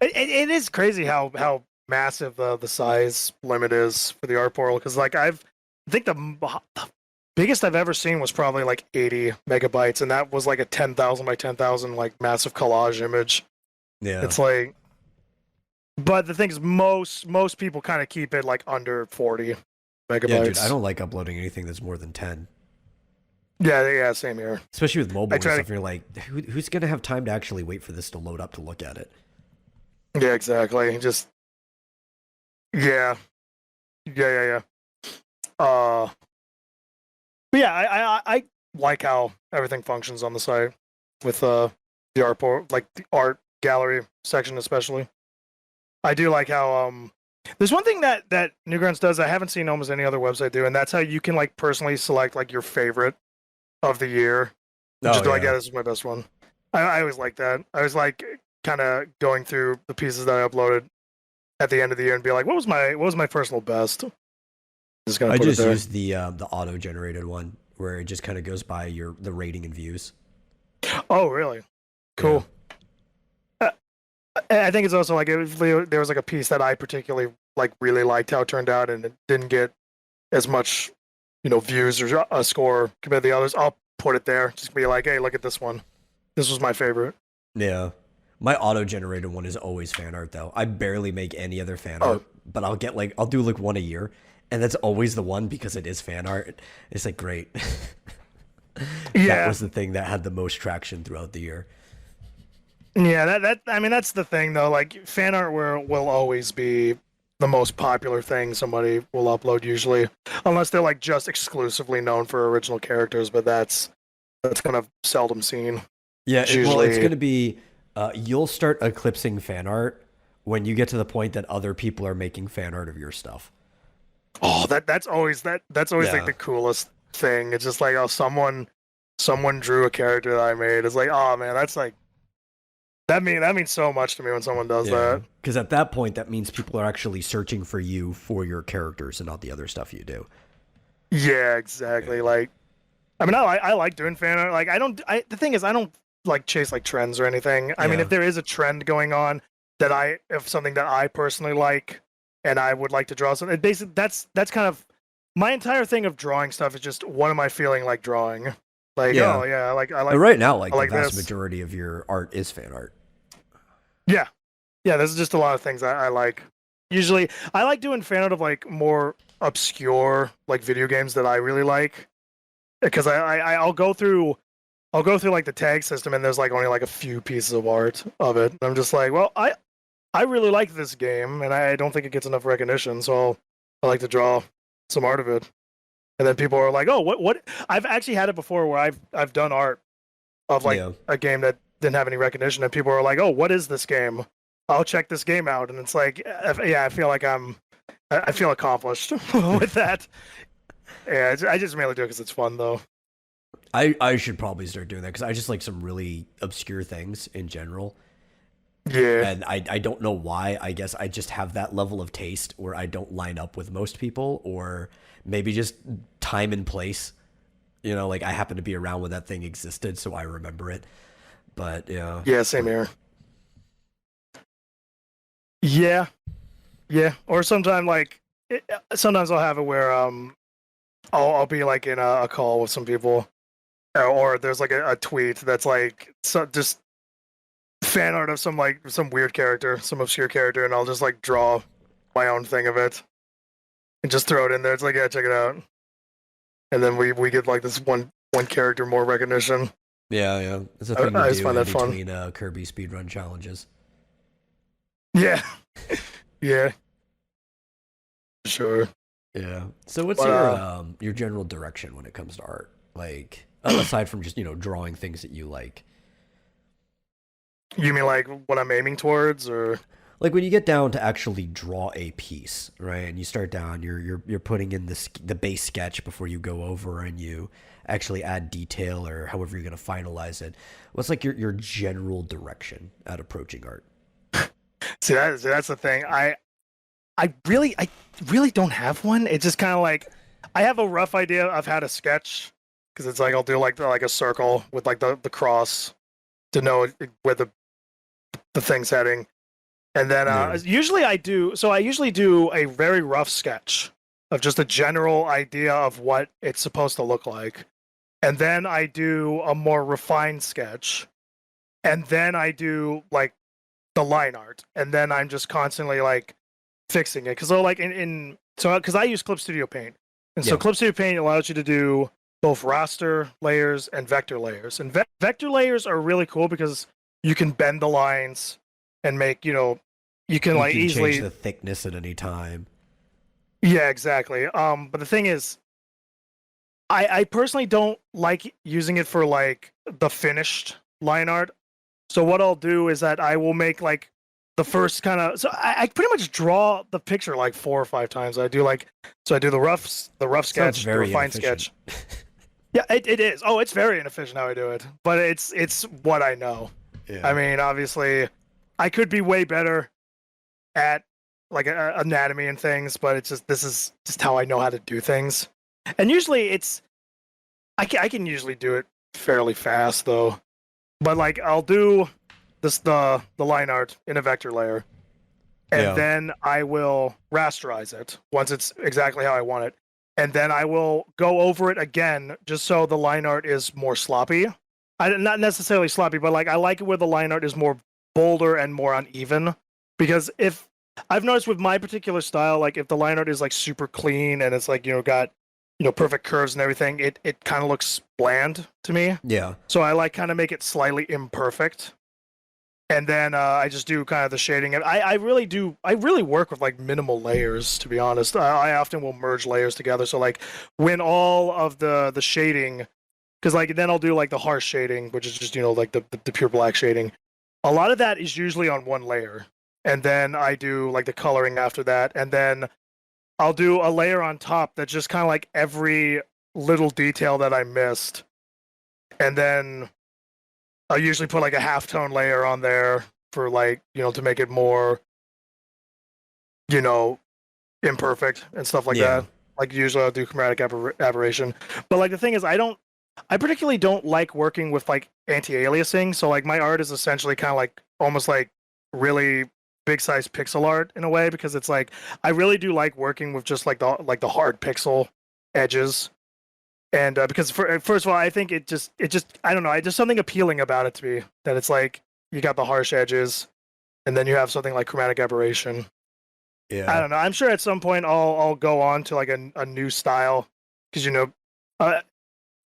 Speaker 2: it is crazy how massive the size limit is for the art portal. Because like I think the biggest I've ever seen was probably like 80 megabytes, and that was like a 10,000 by 10,000 like massive collage image.
Speaker 1: Yeah.
Speaker 2: It's like, but the thing is, most people kind of keep it like under 40
Speaker 1: Yeah, dude, I
Speaker 2: megabytes.
Speaker 1: don't like uploading anything that's more than 10.
Speaker 2: Yeah, yeah, same here.
Speaker 1: Especially with mobile
Speaker 2: I
Speaker 1: and
Speaker 2: try
Speaker 1: stuff.
Speaker 2: to,
Speaker 1: You're like, who's going to have time to actually wait for this to load up to look at it?
Speaker 2: yeah, exactly. Just yeah, yeah. Uh, but yeah, I like how everything functions on the site with the art port, like the art gallery section especially. I do like how there's one thing that Newgrounds does I haven't seen almost any other website do, and that's how you can like personally select like your favorite of the year.
Speaker 1: Oh,
Speaker 2: Just be like,
Speaker 1: yeah.
Speaker 2: yeah, this is my best one. I always like that. I was like kind of going through the pieces that I uploaded at the end of the year and be like, what was my personal best? Just gonna
Speaker 1: I
Speaker 2: put it
Speaker 1: just
Speaker 2: there.
Speaker 1: use the auto generated one where it just kind of goes by the rating and views.
Speaker 2: Oh, really?
Speaker 1: Yeah.
Speaker 2: Cool. Uh, I think it's also like if there was like a piece that I particularly like really liked how it turned out, and it didn't get as much, views or a score compared to the others. I'll put it there. Just be like, hey, look at this one. This was my favorite.
Speaker 1: Yeah. My auto generated one is always fan art though. I barely make any other fan
Speaker 2: Oh,
Speaker 1: art, but I'll do like one a year, and that's always the one because it is fan art. It's like great. That
Speaker 2: yeah,
Speaker 1: was the thing that had the most traction throughout the year.
Speaker 2: yeah. That I mean, that's the thing though. Like fan art will always be the most popular thing somebody will upload usually, unless they're like just exclusively known for original characters. But that's kind of seldom seen.
Speaker 1: Yeah,
Speaker 2: It's
Speaker 1: well, it's
Speaker 2: usually
Speaker 1: going to be you'll start eclipsing fan art when you get to the point that other people are making fan art of your stuff.
Speaker 2: oh that's always like
Speaker 1: Yeah.
Speaker 2: the coolest thing. It's just like oh someone drew a character that I made. It's like oh man, that's like that means so much to me when someone does
Speaker 1: Yeah.
Speaker 2: that.
Speaker 1: Because at that point, that means people are actually searching for you for your characters and not the other stuff you do.
Speaker 2: Yeah,
Speaker 1: Yeah.
Speaker 2: exactly. Like I mean I like doing fan art. Like the thing is I don't like chase like trends or anything. I mean
Speaker 1: Yeah.
Speaker 2: if there is a trend going on that if something that I personally like and I would like to draw something, basically that's kind of my entire thing of drawing stuff is just what am I feeling like drawing? Like
Speaker 1: Yeah.
Speaker 2: oh yeah,
Speaker 1: But right now, like
Speaker 2: I
Speaker 1: the
Speaker 2: like
Speaker 1: vast
Speaker 2: this.
Speaker 1: majority of your art is fan art.
Speaker 2: Yeah. Yeah, there's just a lot of things I like. Usually, I like doing fan art of like more obscure like video games that I really like. because I'll go through like the tag system, and there's like only like a few pieces of art of it. And I'm just like, well, I really like this game, and I don't think it gets enough recognition, so I like to draw some art of it. And then people are like, "Oh, what?" I've actually had it before where I've done art of like
Speaker 1: Yeah.
Speaker 2: a game that didn't have any recognition, and people are like, "Oh, what is this game? I'll check this game out." And it's like, yeah, I feel like I feel accomplished with that. Yeah, I just mainly do it because it's fun, though.
Speaker 1: I should probably start doing that because I just like some really obscure things in general.
Speaker 2: Yeah,
Speaker 1: And I don't know why. I guess I just have that level of taste where I don't line up with most people, or maybe just time and place. You know, like I happen to be around when that thing existed, so I remember it. But yeah,
Speaker 2: yeah, same here. Yeah, yeah. Or sometimes sometimes I'll have it where I'll be like in a call with some people, or there's like a tweet that's like just fan art of some weird character, some obscure character, and I'll just like draw my own thing of it and just throw it in there. It's like, yeah, check it out, and then we get like this one character more recognition.
Speaker 1: yeah. It's a thing to
Speaker 2: I just
Speaker 1: do
Speaker 2: find
Speaker 1: in
Speaker 2: that fun.
Speaker 1: between Kirby speedrun challenges.
Speaker 2: Yeah, yeah, sure.
Speaker 1: Yeah. So what's
Speaker 2: But
Speaker 1: your general direction when it comes to art? Like aside from just drawing things that you like.
Speaker 2: you mean like what I'm aiming towards, or
Speaker 1: Like when you get down to actually draw a piece, right? And you start down, you're putting in the base sketch before you go over and you actually add detail or however you're going to finalize it. What's like your general direction at approaching art?
Speaker 2: that's the thing. I really don't have one. It's just kind of like I have a rough idea of how to sketch because it's like I'll do like a circle with like the cross to know where the thing's heading, and then
Speaker 1: Yeah.
Speaker 2: usually I do. So I usually do a very rough sketch of just a general idea of what it's supposed to look like, and then I do a more refined sketch, and then I do like the line art, and then I'm just constantly like fixing it because so like so because I use Clip Studio Paint, and so
Speaker 1: Yeah.
Speaker 2: Clip Studio Paint allows you to do both raster layers and vector layers, and vector layers are really cool because you can bend the lines and make you can
Speaker 1: You
Speaker 2: like
Speaker 1: can change
Speaker 2: easily
Speaker 1: the thickness at any time.
Speaker 2: yeah exactly but the thing is I personally don't like using it for like the finished line art. So what I'll do is that I will make like the first kind of so I pretty much draw the picture like 4 or 5 times. I do the rough
Speaker 1: Sounds
Speaker 2: sketch, the
Speaker 1: very
Speaker 2: refined
Speaker 1: inefficient.
Speaker 2: sketch. Yeah, it is. Oh, it's very inefficient how I do it, but it's what I know. I
Speaker 1: Yeah.
Speaker 2: mean, obviously, I could be way better at like anatomy and things, but it's just this is just how I know how to do things. And usually, I can usually do it fairly fast though. But like I'll do the line art in a vector layer, and
Speaker 1: Yeah.
Speaker 2: then I will rasterize it once it's exactly how I want it. And then I will go over it again just so the line art is more sloppy. Not necessarily sloppy, but like I like it where the line art is more bolder and more uneven. Because if I've noticed with my particular style, like if the line art is like super clean and it's like, got perfect curves and everything, it kind of looks bland to me.
Speaker 1: Yeah.
Speaker 2: So I like kind of make it slightly imperfect, and then I just do kind of the shading. And I really do. I really work with like minimal layers, to be honest. I often will merge layers together. So like when all of the shading, because like then I'll do like the harsh shading, which is just like the pure black shading. A lot of that is usually on one layer, and then I do like the coloring after that, and then I'll do a layer on top that's just kind of like every little detail that I missed, and then I'll usually put like a halftone layer on there for like, to make it more, you know, imperfect and stuff like
Speaker 1: Yeah.
Speaker 2: that. Like usually I'll do chromatic aberration. But like the thing is I particularly don't like working with like anti-aliasing. So like my art is essentially kind of like almost like really big size pixel art in a way because it's like I really do like working with just like the hard pixel edges. And because first of all, I think it just I don't know, just something appealing about it to me that it's like you got the harsh edges, and then you have something like chromatic aberration. I
Speaker 1: Yeah.
Speaker 2: don't know. I'm sure at some point I'll go on to like a new style because uh,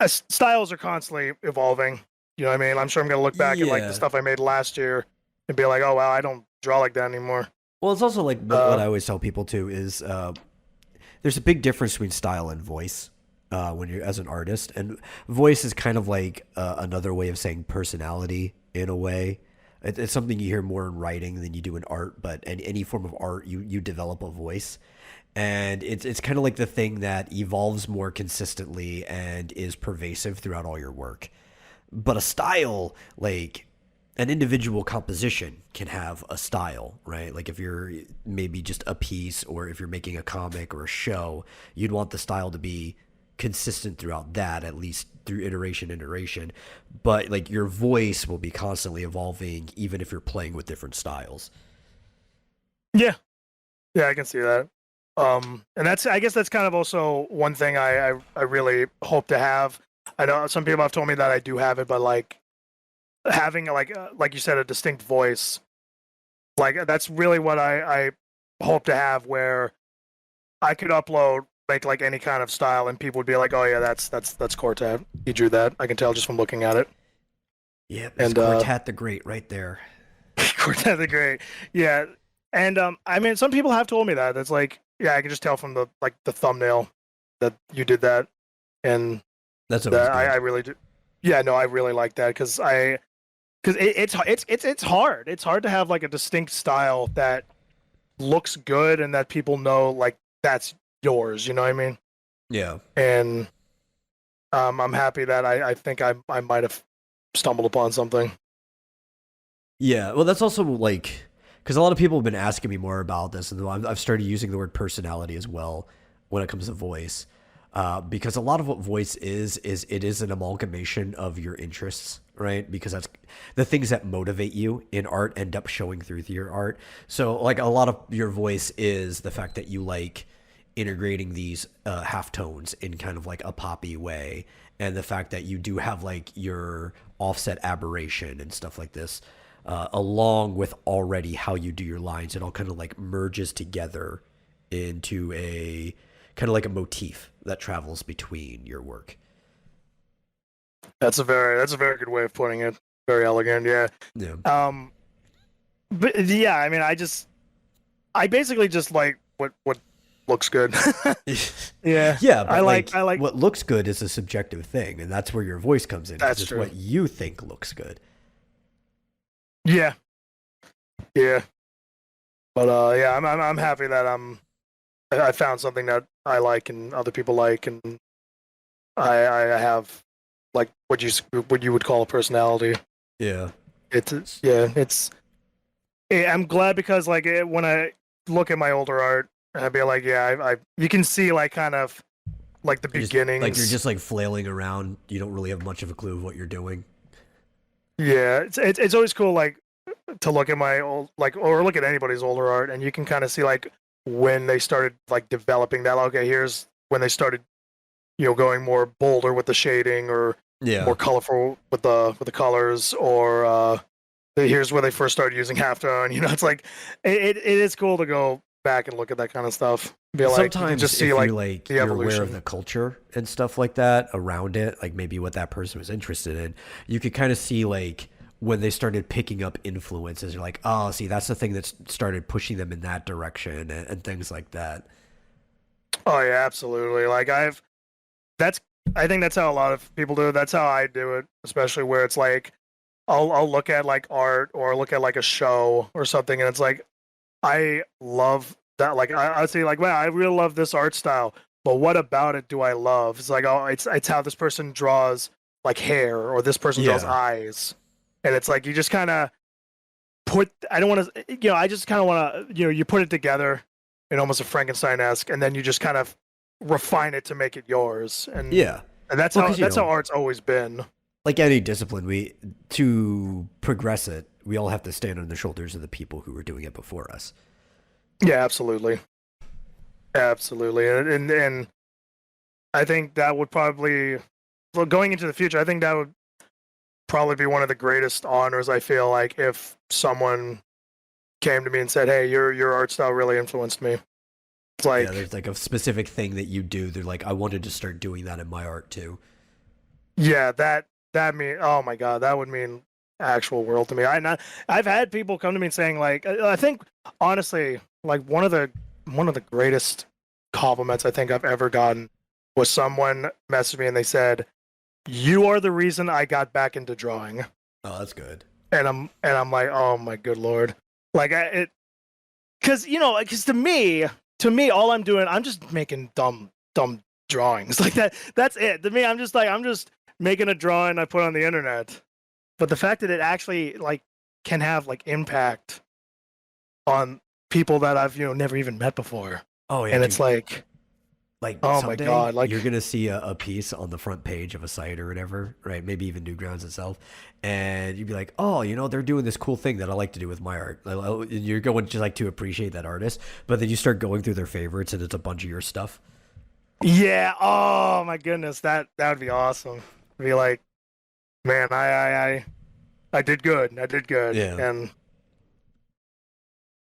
Speaker 2: styles are constantly evolving. You know what I mean? I'm sure I'm gonna look back at like the
Speaker 1: Yeah.
Speaker 2: stuff I made last year and be like, oh wow, I don't draw like that anymore.
Speaker 1: Well, it's also like what
Speaker 2: Uh,
Speaker 1: I always tell people too is there's a big difference between style and voice when you're as an artist, and voice is kind of like another way of saying personality in a way. It's something you hear more in writing than you do in art, but any form of art, you develop a voice, and it's kind of like the thing that evolves more consistently and is pervasive throughout all your work. But a style, like an individual composition can have a style, right? Like if you're maybe just a piece or if you're making a comic or a show, you'd want the style to be consistent throughout that, at least through iteration. But like your voice will be constantly evolving even if you're playing with different styles.
Speaker 2: yeah, yeah, I can see that. And that's I guess that's kind of also one thing I really hope to have. I know some people have told me that I do have it, but like having like you said, a distinct voice, like that's really what I hope to have, where I could upload make like any kind of style and people would be like, oh yeah, that's CorTat. He drew that. I can tell just from looking at it.
Speaker 1: Yep, it's
Speaker 2: And
Speaker 1: Quartet the Great right there.
Speaker 2: CorTat the Great, yeah. And I mean, some people have told me that. It's like, yeah, I can just tell from the like the thumbnail that you did that, and
Speaker 1: That's always
Speaker 2: that
Speaker 1: good.
Speaker 2: I really do. Yeah, no, I really like that because it's hard. It's hard to have like a distinct style that looks good and that people know like that's yours. You know what I mean?
Speaker 1: Yeah.
Speaker 2: And I'm happy that I think I might have stumbled upon something.
Speaker 1: Yeah, well, that's also like because a lot of people have been asking me more about this, and I've started using the word personality as well when it comes to voice, because a lot of what voice is it is an amalgamation of your interests, right? Because that's the things that motivate you in art end up showing through your art. So, like a lot of your voice is the fact that you like integrating these halftones in kind of like a poppy way, and the fact that you do have like your offset aberration and stuff like this, along with already how you do your lines. It all kind of like merges together into a kind of like a motif that travels between your work.
Speaker 2: That's a very good way of putting it. Very elegant. Yeah.
Speaker 1: Yeah.
Speaker 2: Um. But yeah, I mean, I basically just like what looks good. Yeah.
Speaker 1: Yeah, but like
Speaker 2: I like
Speaker 1: what looks good is a subjective thing, and that's where your voice comes in because
Speaker 2: that's
Speaker 1: it's
Speaker 2: true.
Speaker 1: what you think looks good.
Speaker 2: Yeah. Yeah. But yeah, I'm happy that I found something that I like and other people like, and I have like what you would call a personality.
Speaker 1: Yeah.
Speaker 2: It's yeah, it's I'm glad because like when I look at my older art, I'd be like, yeah, I you can see like kind of like the
Speaker 1: Like you're
Speaker 2: beginnings.
Speaker 1: just like flailing around. You don't really have much of a clue of what you're doing.
Speaker 2: Yeah, it's always cool like to look at my old like or look at anybody's older art, and you can kind of see like when they started like developing that. Okay, here's when they started, you know, going more bolder with the shading or
Speaker 1: Yeah.
Speaker 2: more colorful with the colors, or here's where they first started using halftone. You know, it's like it is cool to go back and look at that kind of stuff. Be like you can
Speaker 1: Sometimes
Speaker 2: just see
Speaker 1: if
Speaker 2: like
Speaker 1: you like
Speaker 2: the
Speaker 1: you're aware of
Speaker 2: evolution.
Speaker 1: the culture and stuff like that around it, like maybe what that person was interested in, you could kind of see like when they started picking up influences. You're like, oh, see, that's the thing that started pushing them in that direction and things like that.
Speaker 2: Oh yeah, absolutely. Like that's I think that's how a lot of people do it. That's how I do it, especially where it's like I'll look at like art or look at like a show or something, and it's like I love that. Like I say, like, wow, I really love this art style. But what about it do I love? It's like, oh, it's how this person draws like hair, or this person draws
Speaker 1: Yeah.
Speaker 2: eyes, and it's like you just kind of put. I don't want to, you know, I just kind of want to, you know, you put it together in almost a Frankenstein esque, and then you just kind of refine it to make it yours,
Speaker 1: Yeah.
Speaker 2: and
Speaker 1: Well, because,
Speaker 2: that's how art's always been.
Speaker 1: like any discipline, we to progress it, we all have to stand on the shoulders of the people who were doing it before us.
Speaker 2: Yeah, absolutely, absolutely, and I think that would probably, well, going into the future, I think that would probably be one of the greatest honors. I feel like if someone came to me and said, "Hey, your art style really influenced me." It's
Speaker 1: Yeah,
Speaker 2: like,
Speaker 1: there's like a specific thing that you do. They're like, I wanted to start doing that in my art too.
Speaker 2: Yeah, that mean, oh my god, that would mean actual world to me. I've had people come to me saying like, I think honestly, like one of the greatest compliments I think I've ever gotten was someone messaged me and they said, "You are the reason I got back into drawing."
Speaker 1: Oh, that's good.
Speaker 2: And I'm like, "Oh my good lord!" Like it, because because to me, all I'm doing, I'm just making dumb drawings like that. That's it. To me, I'm just making a drawing I put on the internet. But the fact that it actually like can have like impact on people that I've never even met before,
Speaker 1: Oh yeah,
Speaker 2: and it's
Speaker 1: dude.
Speaker 2: like,
Speaker 1: Like
Speaker 2: oh my
Speaker 1: someday
Speaker 2: god, like
Speaker 1: you're gonna see a piece on the front page of a site or whatever, right? Maybe even Newgrounds itself, and you'd be like, "Oh, they're doing this cool thing that I like to do with my art." You're going just like to appreciate that artist, but then you start going through their favorites, and it's a bunch of your stuff.
Speaker 2: yeah, oh my goodness, that would be awesome. Be like, man, I did good, I did good,
Speaker 1: Yeah.
Speaker 2: and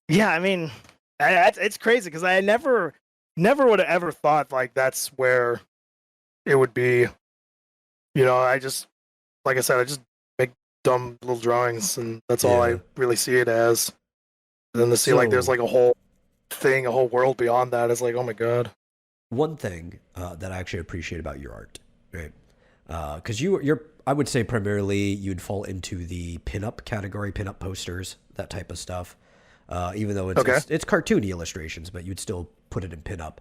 Speaker 2: yeah, I mean, it's crazy because I never would have ever thought like that's where it would be. I just like I said, I just make dumb little drawings, and that's all I
Speaker 1: Yeah.
Speaker 2: really see it as. And then to see like there's
Speaker 1: So
Speaker 2: like a whole thing, a whole world beyond that is like, oh my god.
Speaker 1: one thing that I actually appreciate about your art, right? Because you're, I would say primarily you'd fall into the pinup category, pinup posters, that type of stuff. Even though it's,
Speaker 2: Okay.
Speaker 1: it's it's cartoony illustrations, but you'd still put it in pinup.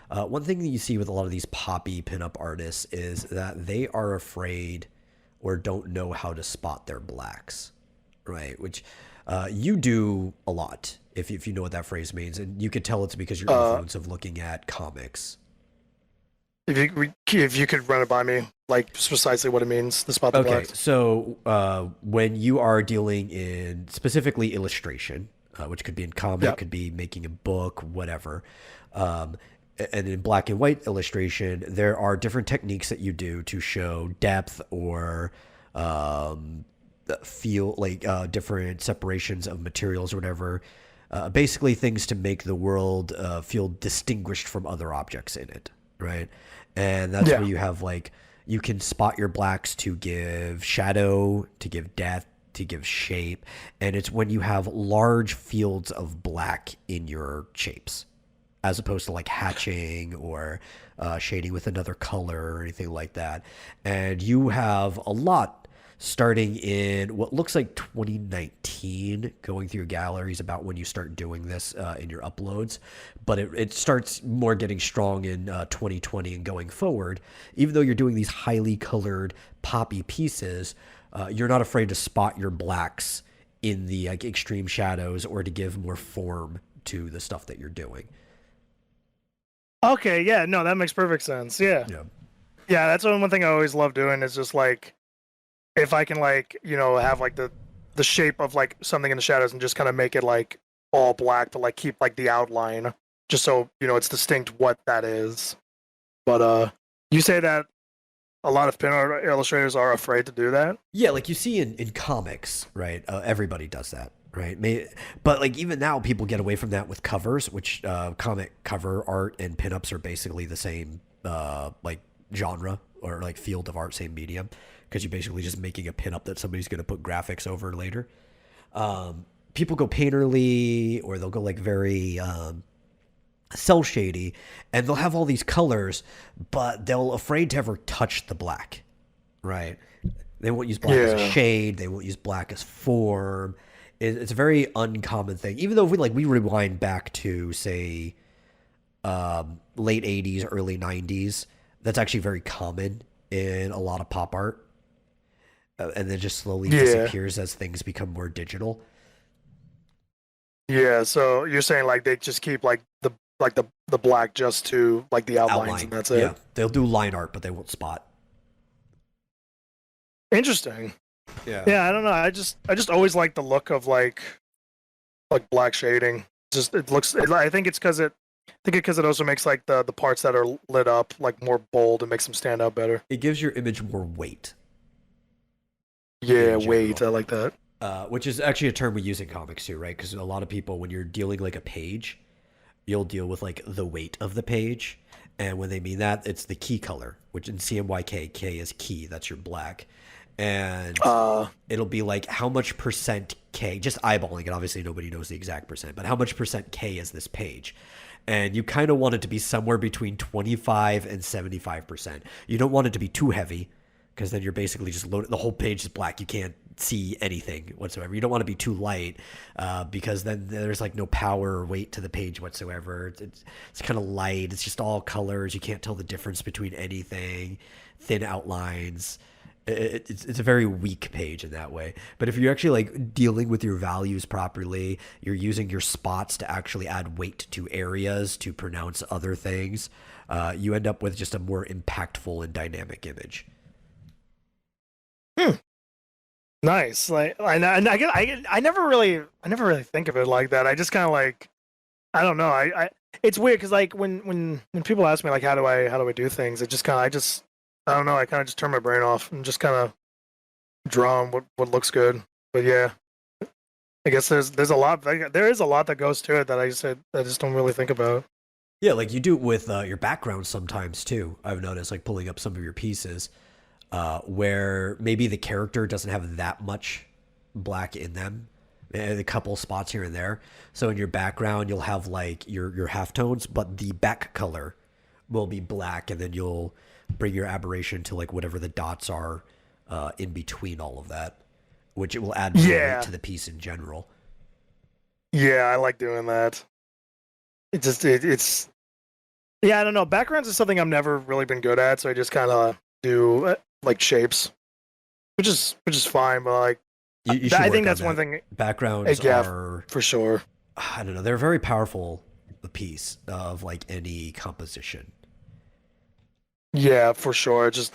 Speaker 1: One thing that you see with a lot of these poppy pinup artists is that they are afraid or don't know how to spot their blacks, right? Which you do a lot, if you know what that phrase means, and you could tell it's because your
Speaker 2: Uh,
Speaker 1: influence of looking at comics.
Speaker 2: if you could run it by me, like precisely what it means, the spot the
Speaker 1: Okay,
Speaker 2: blacks.
Speaker 1: so when you are dealing in specifically illustration, which could be in
Speaker 2: Yeah.
Speaker 1: comic, could be making a book, whatever, um, and in black and white illustration, there are different techniques that you do to show depth or feel like different separations of materials or whatever. Basically, things to make the world feel distinguished from other objects in it, right? And that's where
Speaker 2: Yeah.
Speaker 1: you have like you can spot your blacks to give shadow, to give depth, to give shape, and it's when you have large fields of black in your shapes, as opposed to like hatching or shading with another color or anything like that. And you have a lot starting in what looks like 2019, going through galleries about when you start doing this in your uploads. But it starts more getting strong in 2020 and going forward. Even though you're doing these highly colored poppy pieces, you're not afraid to spot your blacks in the like extreme shadows or to give more form to the stuff that you're doing.
Speaker 2: Okay. Yeah. No, that makes perfect sense. Yeah.
Speaker 1: Yeah.
Speaker 2: Yeah. That's one thing I always love doing is just like if I can like have like the shape of like something in the shadows and just kind of make it like all black, but like keep like the outline just so it's distinct what that is. But you say that a lot of pin art illustrators are afraid to do that.
Speaker 1: Yeah, like you see in comics, right? Everybody does that, right? But like even now, people get away from that with covers, which comic cover art and pinups are basically the same like genre or like field of art, same medium, because you're basically just making a pinup that somebody's going to put graphics over later. People go painterly, or they'll go like very cell shady, and they'll have all these colors, but they'll afraid to ever touch the black, right? They won't use black as a
Speaker 2: Yeah.
Speaker 1: shade. They won't use black as form. It's a very uncommon thing. Even though if we rewind back to say late '80s, early '90s, that's actually very common in a lot of pop art, and then just slowly
Speaker 2: Yeah.
Speaker 1: disappears as things become more digital.
Speaker 2: Yeah. So you're saying like they just keep like the black just to like the outlines and
Speaker 1: Outline,
Speaker 2: that's
Speaker 1: yeah,
Speaker 2: it.
Speaker 1: they'll do line art, but they won't spot.
Speaker 2: Interesting.
Speaker 1: Yeah.
Speaker 2: Yeah, I don't know. I just always like the look of like black shading. Just it looks. I think it's because it also makes like the parts that are lit up like more bold and makes them stand out better.
Speaker 1: It gives your image more weight
Speaker 2: Yeah,
Speaker 1: in
Speaker 2: wait,
Speaker 1: general.
Speaker 2: I like that.
Speaker 1: Which is actually a term we use in comics too, right? Because a lot of people, when you're dealing like a page, you'll deal with like the weight of the page, And when they mean that, it's the key color, which in CMYK, K is key. That's your black. And it'll be like how much percent K, just eyeballing it. Obviously, nobody knows the exact percent, but how much percent K is this page? And you kind of want it to be somewhere between 25 and 75%. You don't want it to be too heavy because then you're basically just loaded. The whole page is black. You can't see anything whatsoever. You don't want to be too light because then there's like no power or weight to the page whatsoever. It's kind of light. It's just all colors. You can't tell the difference between anything. Thin outlines. It's a very weak page in that way. But if you're actually like dealing with your values properly, you're using your spots to actually add weight to areas to pronounce other things, you end up with just a more impactful and dynamic image.
Speaker 2: Nice. Like I never really think of it like that. I just kind of like, I don't know. I it's weird because like when people ask me like how do I do things, it just kind of I don't know. I kind of just turn my brain off and just kind of draw on what looks good. But yeah, I guess there is a lot that goes to it that I just don't really think about.
Speaker 1: Yeah, like you do it with your background sometimes too. I've noticed like pulling up some of your pieces where maybe the character doesn't have that much black in them, a couple spots here and there. So in your background, you'll have like your halftones, but the back color will be black, and then you'll bring your aberration to like whatever the dots are in between all of that, which it will add more weight to the piece in general.
Speaker 2: Yeah, I like doing that. It's yeah, I don't know. Backgrounds is something I've never really been good at, so I just kind of do like shapes, which is fine. But like, I think that's one thing.
Speaker 1: Backgrounds are
Speaker 2: for sure.
Speaker 1: I don't know. They're a very powerful piece of like any composition.
Speaker 2: Yeah, for sure. Just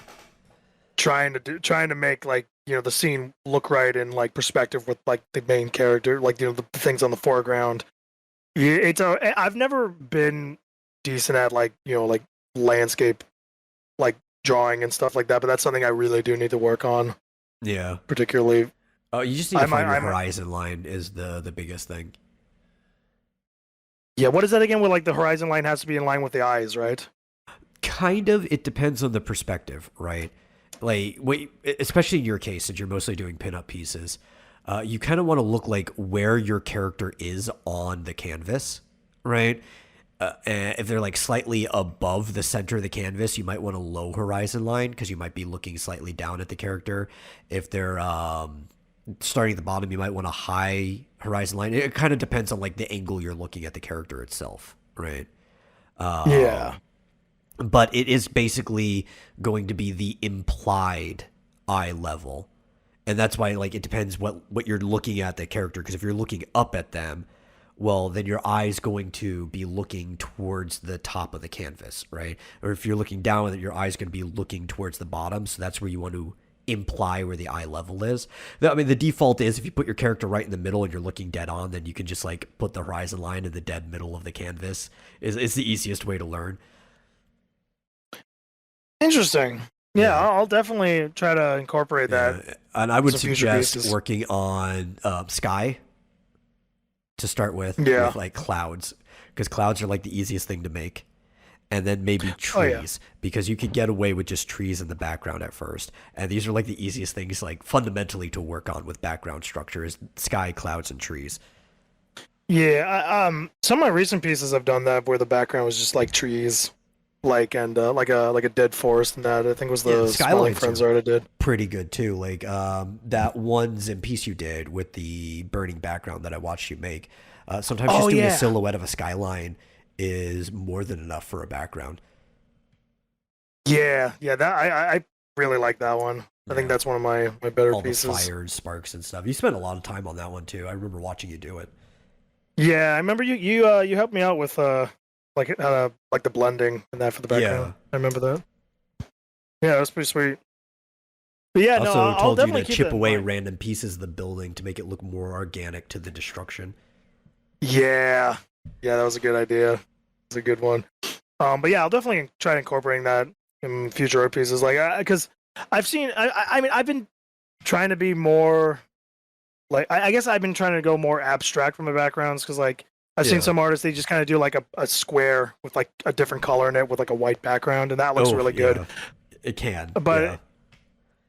Speaker 2: trying to make like the scene look right in like perspective with like the main character, like the things on the foreground. Yeah, I've never been decent at like like landscape like drawing and stuff like that, but that's something I really do need to work on.
Speaker 1: Yeah,
Speaker 2: particularly.
Speaker 1: Oh, you just need to find your horizon line is the biggest thing.
Speaker 2: Yeah, what is that again? Where like the horizon line has to be in line with the eyes, right?
Speaker 1: Kind of. It depends on the perspective, right? Like, especially in your case, since you're mostly doing pinup pieces, you kind of want to look like where your character is on the canvas, right? If they're like slightly above the center of the canvas, you might want a low horizon line because you might be looking slightly down at the character. If they're starting at the bottom, you might want a high horizon line. It kind of depends on like the angle you're looking at the character itself, right?
Speaker 2: Yeah.
Speaker 1: But it is basically going to be the implied eye level. And that's why like it depends what you're looking at the character, because if you're looking up at them, well, then your eye's going to be looking towards the top of the canvas, right? Or if you're looking down, then your eye's going to be looking towards the bottom. So that's where you want to imply where the eye level is. I mean, the default is if you put your character right in the middle and you're looking dead on, then you can just like put the horizon line in the dead middle of the canvas. Is the easiest way to learn.
Speaker 2: Interesting. Yeah, I'll definitely try to incorporate that.
Speaker 1: And I would suggest working on sky to start with like clouds, because clouds are like the easiest thing to make. And then maybe trees, because you could get away with just trees in the background at first. And these are like the easiest things like fundamentally to work on with background structure is sky, clouds, and trees.
Speaker 2: Yeah, some of my recent pieces I've done that where the background was just like trees. Like like a dead forest, and that I think was the Smiling Friends art I did.
Speaker 1: Pretty good too. Like that one Zim piece you did with the burning background that I watched you make. Sometimes just doing a silhouette of a skyline is more than enough for a background.
Speaker 2: Yeah, that I really like that one. I think that's one of my better pieces.
Speaker 1: All the fires, sparks, and stuff. You spent a lot of time on that one too. I remember watching you do it.
Speaker 2: Yeah, I remember you helped me out with like the blending and that for the background. Yeah. I remember that. Yeah, that was pretty sweet. But yeah,
Speaker 1: also
Speaker 2: I'll definitely
Speaker 1: you to chip away random pieces of the building to make it look more organic to the destruction.
Speaker 2: Yeah, that was a good idea. It's a good one. But yeah, I'll definitely try incorporating that in future art pieces. Like, because I've seen, I mean, I've been trying to be more like, I guess I've been trying to go more abstract from my backgrounds because like I've seen
Speaker 1: Yeah.
Speaker 2: some artists, they just kind of do like a square with like a different color in it with like a white background, and that looks
Speaker 1: Oh,
Speaker 2: really good.
Speaker 1: yeah. It can.
Speaker 2: But
Speaker 1: Yeah.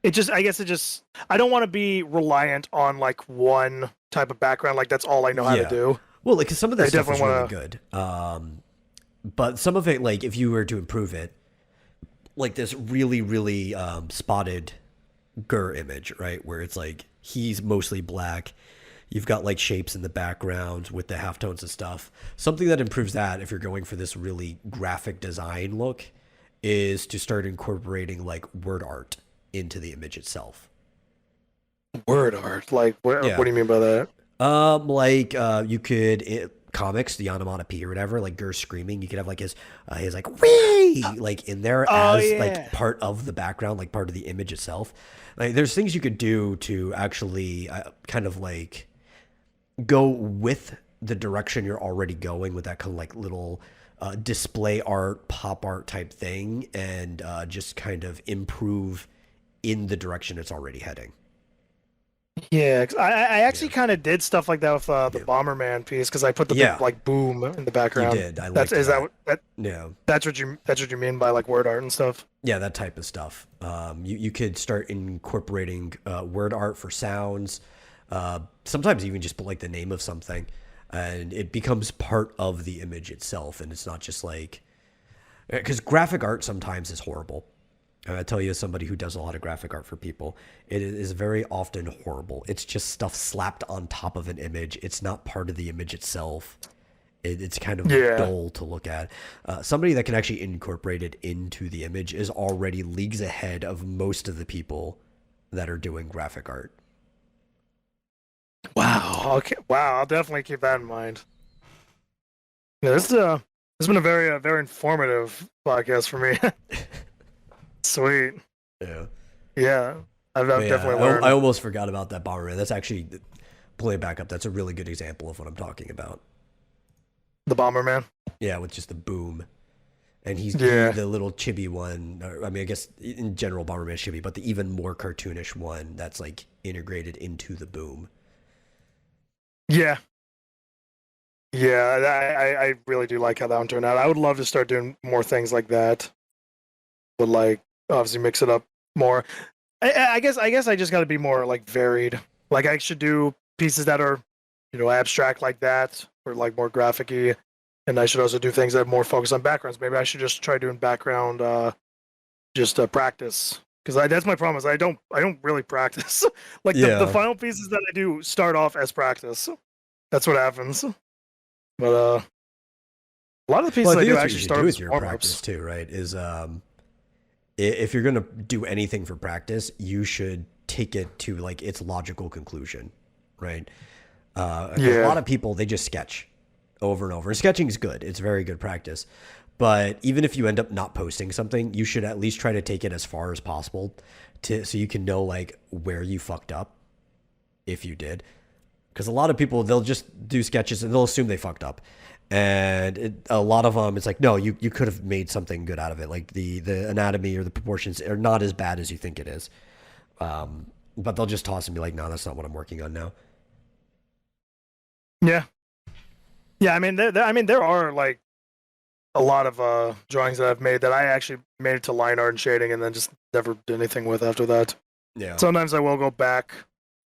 Speaker 2: it just, I guess it just, I don't want to be reliant on like one type of background. Like that's all I know how to
Speaker 1: Yeah.
Speaker 2: do.
Speaker 1: Well, like 'cause some of
Speaker 2: I
Speaker 1: this stuff is
Speaker 2: definitely
Speaker 1: really
Speaker 2: want to.
Speaker 1: good. But some of it, like if you were to improve it, like this really, really spotted Gur image, right? Where it's like he's mostly black. You've got like shapes in the background with the halftones and stuff. Something that improves that if you're going for this really graphic design look is to start incorporating like word art into the image itself.
Speaker 2: Word art. Like, what
Speaker 1: Yeah.
Speaker 2: do you mean by that?
Speaker 1: Like you could comics, the onomatopoeia or whatever, like Gur screaming. You could have like his like wee like in there
Speaker 2: Oh
Speaker 1: as
Speaker 2: yeah.
Speaker 1: like part of the background, like part of the image itself. Like there's things you could do to actually kind of like go with the direction you're already going with that kind of like little display art, pop art type thing, and just kind of improve in the direction it's already heading.
Speaker 2: Yeah, 'cause I
Speaker 1: Yeah.
Speaker 2: actually kind of did stuff like that with the
Speaker 1: Yeah.
Speaker 2: Bomberman piece because I put the big
Speaker 1: Yeah,
Speaker 2: like boom in the
Speaker 1: you
Speaker 2: background.
Speaker 1: did. I
Speaker 2: That's
Speaker 1: liked
Speaker 2: is that
Speaker 1: that.
Speaker 2: what that
Speaker 1: Yeah.
Speaker 2: that's what you mean by like word art and stuff?
Speaker 1: Yeah, that type of stuff. You could start incorporating word art for sounds. Sometimes even just put like the name of something, and it becomes part of the image itself. And it's not just like because graphic art sometimes is horrible. And I tell you, as somebody who does a lot of graphic art for people, it is very often horrible. It's just stuff slapped on top of an image. It's not part of the image itself. It's kind of
Speaker 2: Yeah.
Speaker 1: dull to look at. Somebody that can actually incorporate it into the image is already leagues ahead of most of the people that are doing graphic art.
Speaker 2: Wow. Okay. Wow. I'll definitely keep that in mind. Yeah, this has been a very informative podcast for me. Sweet.
Speaker 1: Yeah.
Speaker 2: Yeah.
Speaker 1: But
Speaker 2: I've
Speaker 1: yeah,
Speaker 2: definitely
Speaker 1: I
Speaker 2: learned
Speaker 1: almost forgot about that Bomberman. That's actually, pull it back up. That's a really good example of what I'm talking about.
Speaker 2: the Bomberman.
Speaker 1: Yeah, with just the boom. And
Speaker 2: Yeah.
Speaker 1: the little chibi one. I mean, I guess in general, Bomberman is chibi, but the even more cartoonish one that's like integrated into the boom.
Speaker 2: Yeah. Yeah. I really do like how that one turned out. I would love to start doing more things like that, but like obviously mix it up more. I guess I just got to be more like varied. Like I should do pieces that are, abstract like that, or like more graphic-y, and I should also do things that are more focused on backgrounds. Maybe I should just try doing background, just practice, because that's my problem is I don't really practice. Like the
Speaker 1: Yeah.
Speaker 2: final pieces that I do start off as practice. That's what happens. But a lot of the
Speaker 1: Well,
Speaker 2: pieces
Speaker 1: I
Speaker 2: I
Speaker 1: think
Speaker 2: do
Speaker 1: that's what you
Speaker 2: actually
Speaker 1: should
Speaker 2: start
Speaker 1: do
Speaker 2: as
Speaker 1: with your practice
Speaker 2: warm-ups.
Speaker 1: too, right? Is if you're gonna do anything for practice, you should take it to like its logical conclusion, right? Because a
Speaker 2: Yeah.
Speaker 1: lot of people they just sketch over and over. And sketching is good; it's very good practice. But even if you end up not posting something, you should at least try to take it as far as possible, to so you can know like where you fucked up if you did. Because a lot of people they'll just do sketches and they'll assume they fucked up, and a lot of them it's like no, you could have made something good out of it. Like the anatomy or the proportions are not as bad as you think it is. But they'll just toss and be like, no, that's not what I'm working on now.
Speaker 2: Yeah. Yeah. I mean, there are like a lot of drawings that I've made that I actually made it to line art and shading, and then just never did anything with after that.
Speaker 1: Yeah.
Speaker 2: Sometimes I will go back,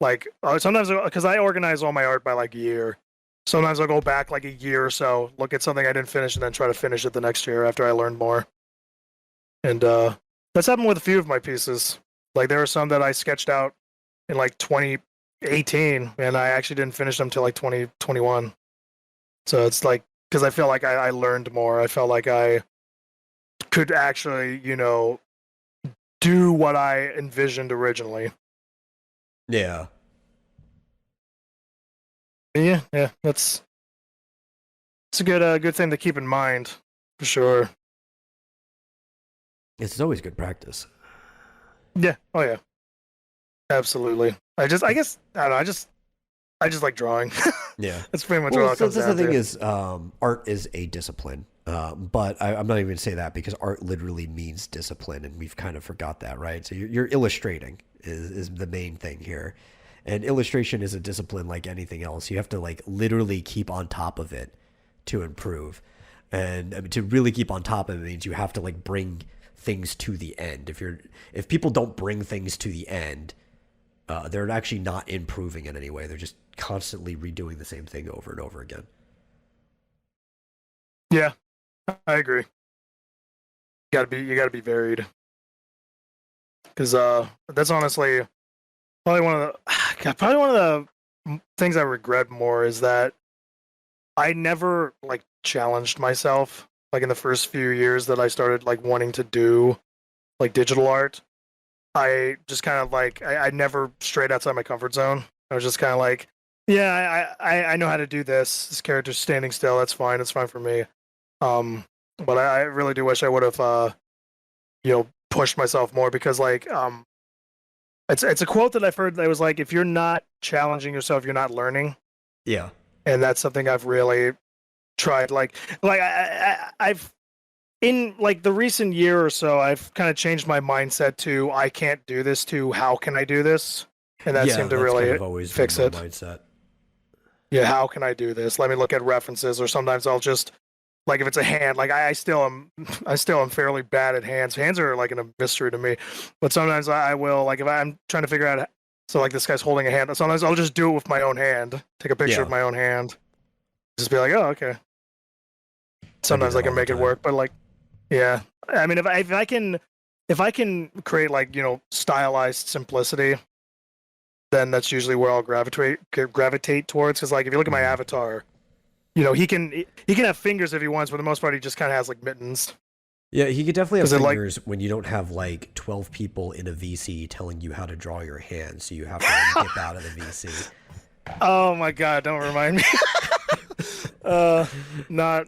Speaker 2: like sometimes because I organize all my art by like year. Sometimes I'll go back like a year or so, look at something I didn't finish, and then try to finish it the next year after I learned more. And that's happened with a few of my pieces. Like there are some that I sketched out in like 2018, and I actually didn't finish them till like 2021. So it's like because I feel like I learned more. I felt like I could actually, do what I envisioned originally.
Speaker 1: Yeah.
Speaker 2: Yeah, yeah, that's it's a good thing to keep in mind for sure.
Speaker 1: It's always good practice.
Speaker 2: Yeah, oh yeah, absolutely. I guess I don't know. I just like drawing.
Speaker 1: Yeah.
Speaker 2: That's pretty much
Speaker 1: Well,
Speaker 2: all it
Speaker 1: so
Speaker 2: comes
Speaker 1: that's the
Speaker 2: down
Speaker 1: thing
Speaker 2: to.
Speaker 1: is, art is a discipline. But I'm not even going to say that because art literally means discipline, and we've kind of forgot that, right? So you're illustrating is the main thing here, and illustration is a discipline like anything else. You have to like literally keep on top of it to improve. And I mean, to really keep on top of it means you have to like bring things to the end. If people don't bring things to the end, they're actually not improving in any way. They're just constantly redoing the same thing over and over again.
Speaker 2: Yeah, I agree. You gotta be varied. Because that's honestly probably one of the things I regret more is that I never like challenged myself like in the first few years that I started like wanting to do like digital art. I just kind of like I never strayed outside my comfort zone. I was just kind of like, yeah, I know how to do this. This character's standing still. That's fine. It's fine for me. But I really do wish I would have pushed myself more because like it's a quote that I've heard that was like, if you're not challenging yourself, you're not learning.
Speaker 1: Yeah.
Speaker 2: And that's something I've really tried. Like I've in like the recent year or so, I've kind of changed my mindset to I can't do this to how can I do this, and that seemed to really kind of always fix it.
Speaker 1: Mindset.
Speaker 2: Yeah, how can I do this? Let me look at references, or sometimes I'll just like if it's a hand, like I still am fairly bad at hands. Hands are like a mystery to me, but sometimes I will like if I'm trying to figure out. So like this guy's holding a hand. Sometimes I'll just do it with my own hand. Take a picture of my own hand. Just be like, oh, okay. Sometimes I can make it work, but like, yeah. I mean, if I can create like stylized simplicity, then that's usually where I'll gravitate towards. Because like if you look at my avatar, he can have fingers if he wants, but for the most part he just kind of has like mittens.
Speaker 1: Yeah, he could definitely have fingers when you don't have like 12 people in a VC telling you how to draw your hand, so you have to dip out of the VC.
Speaker 2: Oh my god, don't remind me. Not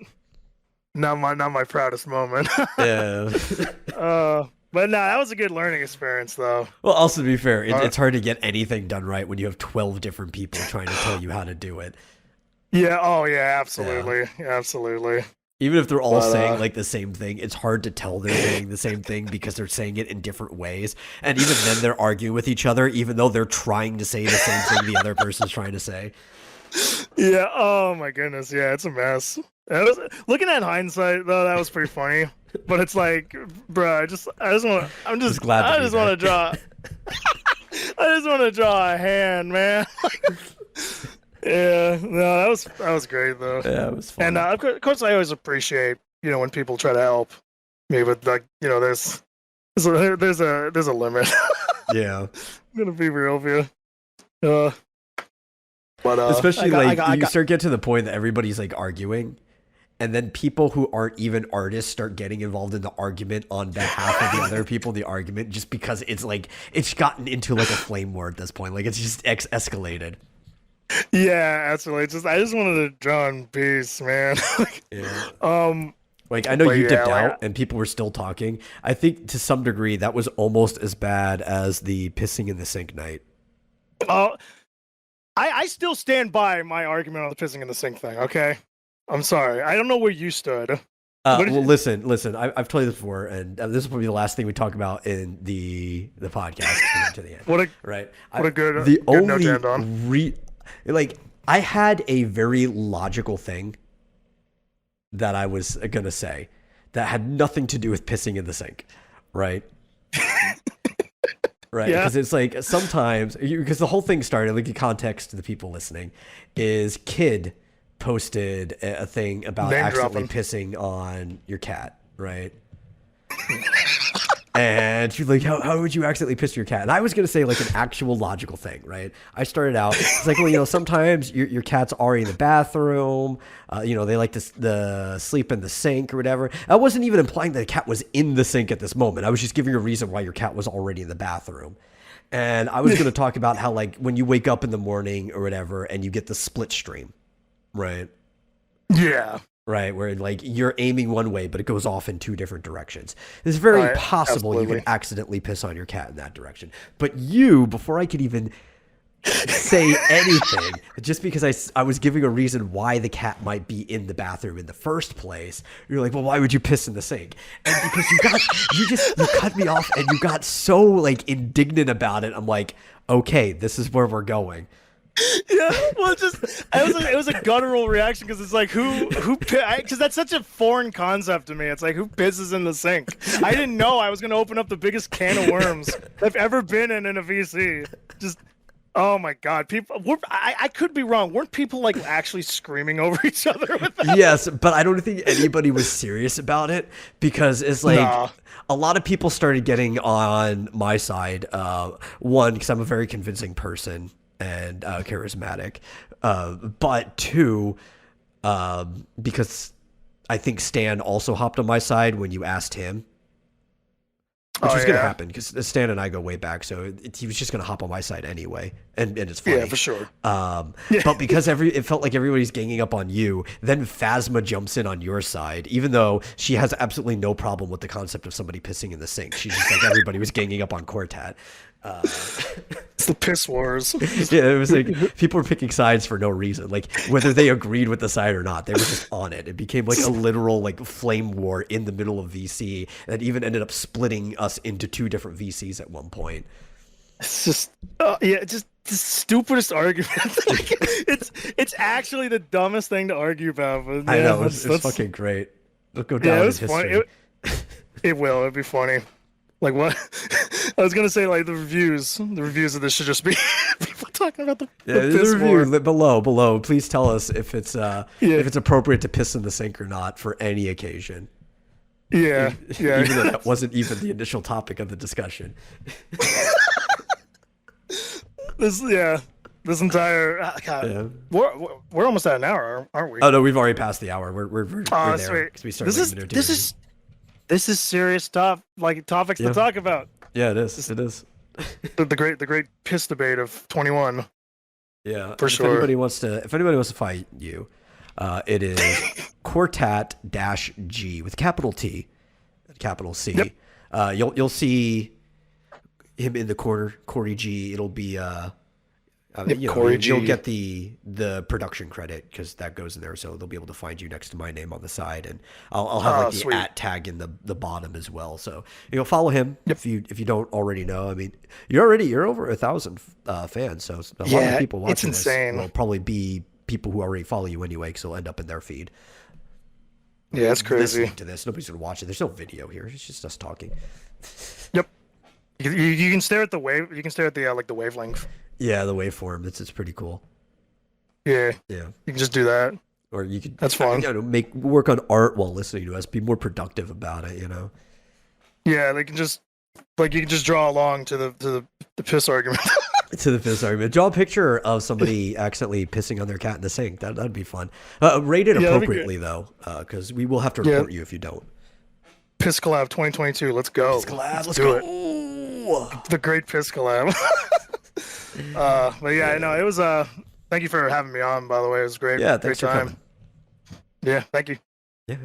Speaker 2: my proudest moment.
Speaker 1: Yeah.
Speaker 2: But no, that was a good learning experience though.
Speaker 1: Well, also to be fair, it's hard to get anything done right when you have 12 different people trying to tell you how to do it.
Speaker 2: Yeah, oh yeah, absolutely. Yeah. Absolutely.
Speaker 1: Even if they're all saying like the same thing, it's hard to tell they're saying the same thing because they're saying it in different ways. And even then they're arguing with each other, even though they're trying to say the same thing the other person's trying to say.
Speaker 2: Yeah, oh my goodness, yeah, it's a mess. Looking at hindsight though, that was pretty funny. But it's like, bro, I just want to draw. I just want to draw a hand, man. Yeah, no, that was great though.
Speaker 1: Yeah, it was fun.
Speaker 2: And of course, I always appreciate when people try to help me, but like there's a limit.
Speaker 1: Yeah,
Speaker 2: I'm gonna be real with you. But
Speaker 1: especially you start getting to the point that everybody's like arguing, and then people who aren't even artists start getting involved in the argument on behalf of the other people in the argument, just because it's gotten into like a flame war at this point. Like it's just escalated.
Speaker 2: Yeah, absolutely. I just wanted to draw in peace, man.
Speaker 1: Yeah. Like I know you dipped out and people were still talking. I think to some degree that was almost as bad as the pissing in the sink night.
Speaker 2: I still stand by my argument on the pissing in the sink thing. Okay, I'm sorry. I don't know where you stood.
Speaker 1: Well, listen. I've told you this before, and this will be the last thing we talk about in the podcast to the end. I had a very logical thing that I was gonna say that had nothing to do with pissing in the sink, right? Right, because it's like sometimes because the whole thing started like the context to the people listening is Kid posted a thing about accidentally pissing on your cat, right? And she's like, how would you accidentally piss your cat? And I was going to say like an actual logical thing, right? I started out, it's like, well, sometimes your cat's already in the bathroom. They like to sleep in the sink or whatever. I wasn't even implying that the cat was in the sink at this moment. I was just giving a reason why your cat was already in the bathroom. And I was going to talk about how like when you wake up in the morning or whatever and you get the split stream, right?
Speaker 2: Yeah.
Speaker 1: Right, where like you're aiming one way, but it goes off in two different directions. It's very possible you can accidentally piss on your cat in that direction. But before I could even say anything, just because I was giving a reason why the cat might be in the bathroom in the first place, you're like, well, why would you piss in the sink? And because you cut me off and you got so like indignant about it, I'm like, okay, this is where we're going.
Speaker 2: Yeah, well, just it was a guttural reaction because it's like because that's such a foreign concept to me. It's like who pisses in the sink? I didn't know I was gonna open up the biggest can of worms I've ever been in a VC. Just oh my god, I could be wrong. Weren't people like actually screaming over each other with that?
Speaker 1: Yes, but I don't think anybody was serious about it because it's like
Speaker 2: Nah.
Speaker 1: a lot of people started getting on my side. One, because I'm a very convincing person and charismatic, but two, because I think Stan also hopped on my side when you asked him. Which was going to happen because Stan and I go way back, so he was just going to hop on my side anyway, and it's funny.
Speaker 2: Yeah, for sure.
Speaker 1: But because it felt like everybody's ganging up on you, then Phasma jumps in on your side, even though she has absolutely no problem with the concept of somebody pissing in the sink. She's just like everybody was ganging up on CorTat.
Speaker 2: It's the piss wars.
Speaker 1: Yeah, it was like people were picking sides for no reason, like whether they agreed with the side or not. They were just on it. It became like a literal like flame war in the middle of VC that even ended up splitting us into two different VCs at one point.
Speaker 2: It's just just the stupidest argument. Like, it's actually the dumbest thing to argue about. But,
Speaker 1: I know it's fucking great. It'll go down in history.
Speaker 2: Funny. It will. It'd be funny. Like what? I was gonna say like the reviews of this should just be people talking about the piss
Speaker 1: review
Speaker 2: war.
Speaker 1: below. Please tell us if it's appropriate to piss in the sink or not for any occasion.
Speaker 2: Yeah.
Speaker 1: Even though that wasn't even the initial topic of the discussion.
Speaker 2: This entire God, we're almost at an hour, aren't we?
Speaker 1: Oh no, we've already passed the hour. We're there because we started
Speaker 2: this is serious stuff, like topics to talk about.
Speaker 1: Yeah, it is. It is.
Speaker 2: The great piss debate of 21.
Speaker 1: Yeah,
Speaker 2: for sure.
Speaker 1: If anybody wants to fight you, it is CorTat-G with capital T, capital C. Yep. You'll see him in the corner, Corey G. It'll be Corey G. You'll get the production credit because that goes in there, so they'll be able to find you next to my name on the side, and I'll have like the @ tag in the bottom as well. So follow him if you don't already know. I mean, you're over 1,000 fans, so a lot of people watching
Speaker 2: it's insane.
Speaker 1: This will probably be people who already follow you anyway, because it'll end up in their feed.
Speaker 2: Yeah, it's crazy.
Speaker 1: Listening to this, nobody's gonna watch it. There's no video here. It's just us talking.
Speaker 2: Yep. You can stare at the wave. You can stare at the like the wavelength.
Speaker 1: Yeah, the waveform. It's pretty cool.
Speaker 2: Yeah.
Speaker 1: Yeah.
Speaker 2: You can just do that.
Speaker 1: Or you could.
Speaker 2: That's fun.
Speaker 1: Work on art while listening to us. Be more productive about it.
Speaker 2: Yeah, they can just you can just draw along to the piss argument.
Speaker 1: To the piss argument. Draw a picture of somebody accidentally pissing on their cat in the sink. That'd be fun. Rate it appropriately though, because we will have to report you if you don't.
Speaker 2: Piss collab 2022. Let's go.
Speaker 1: Piss collab. Let's
Speaker 2: do
Speaker 1: go.
Speaker 2: It. The great piss collab. But yeah, no, it was thank you for having me on, by the way. It was great.
Speaker 1: Yeah, thanks
Speaker 2: great time.
Speaker 1: for coming.
Speaker 2: Yeah, thank you.
Speaker 1: Yeah.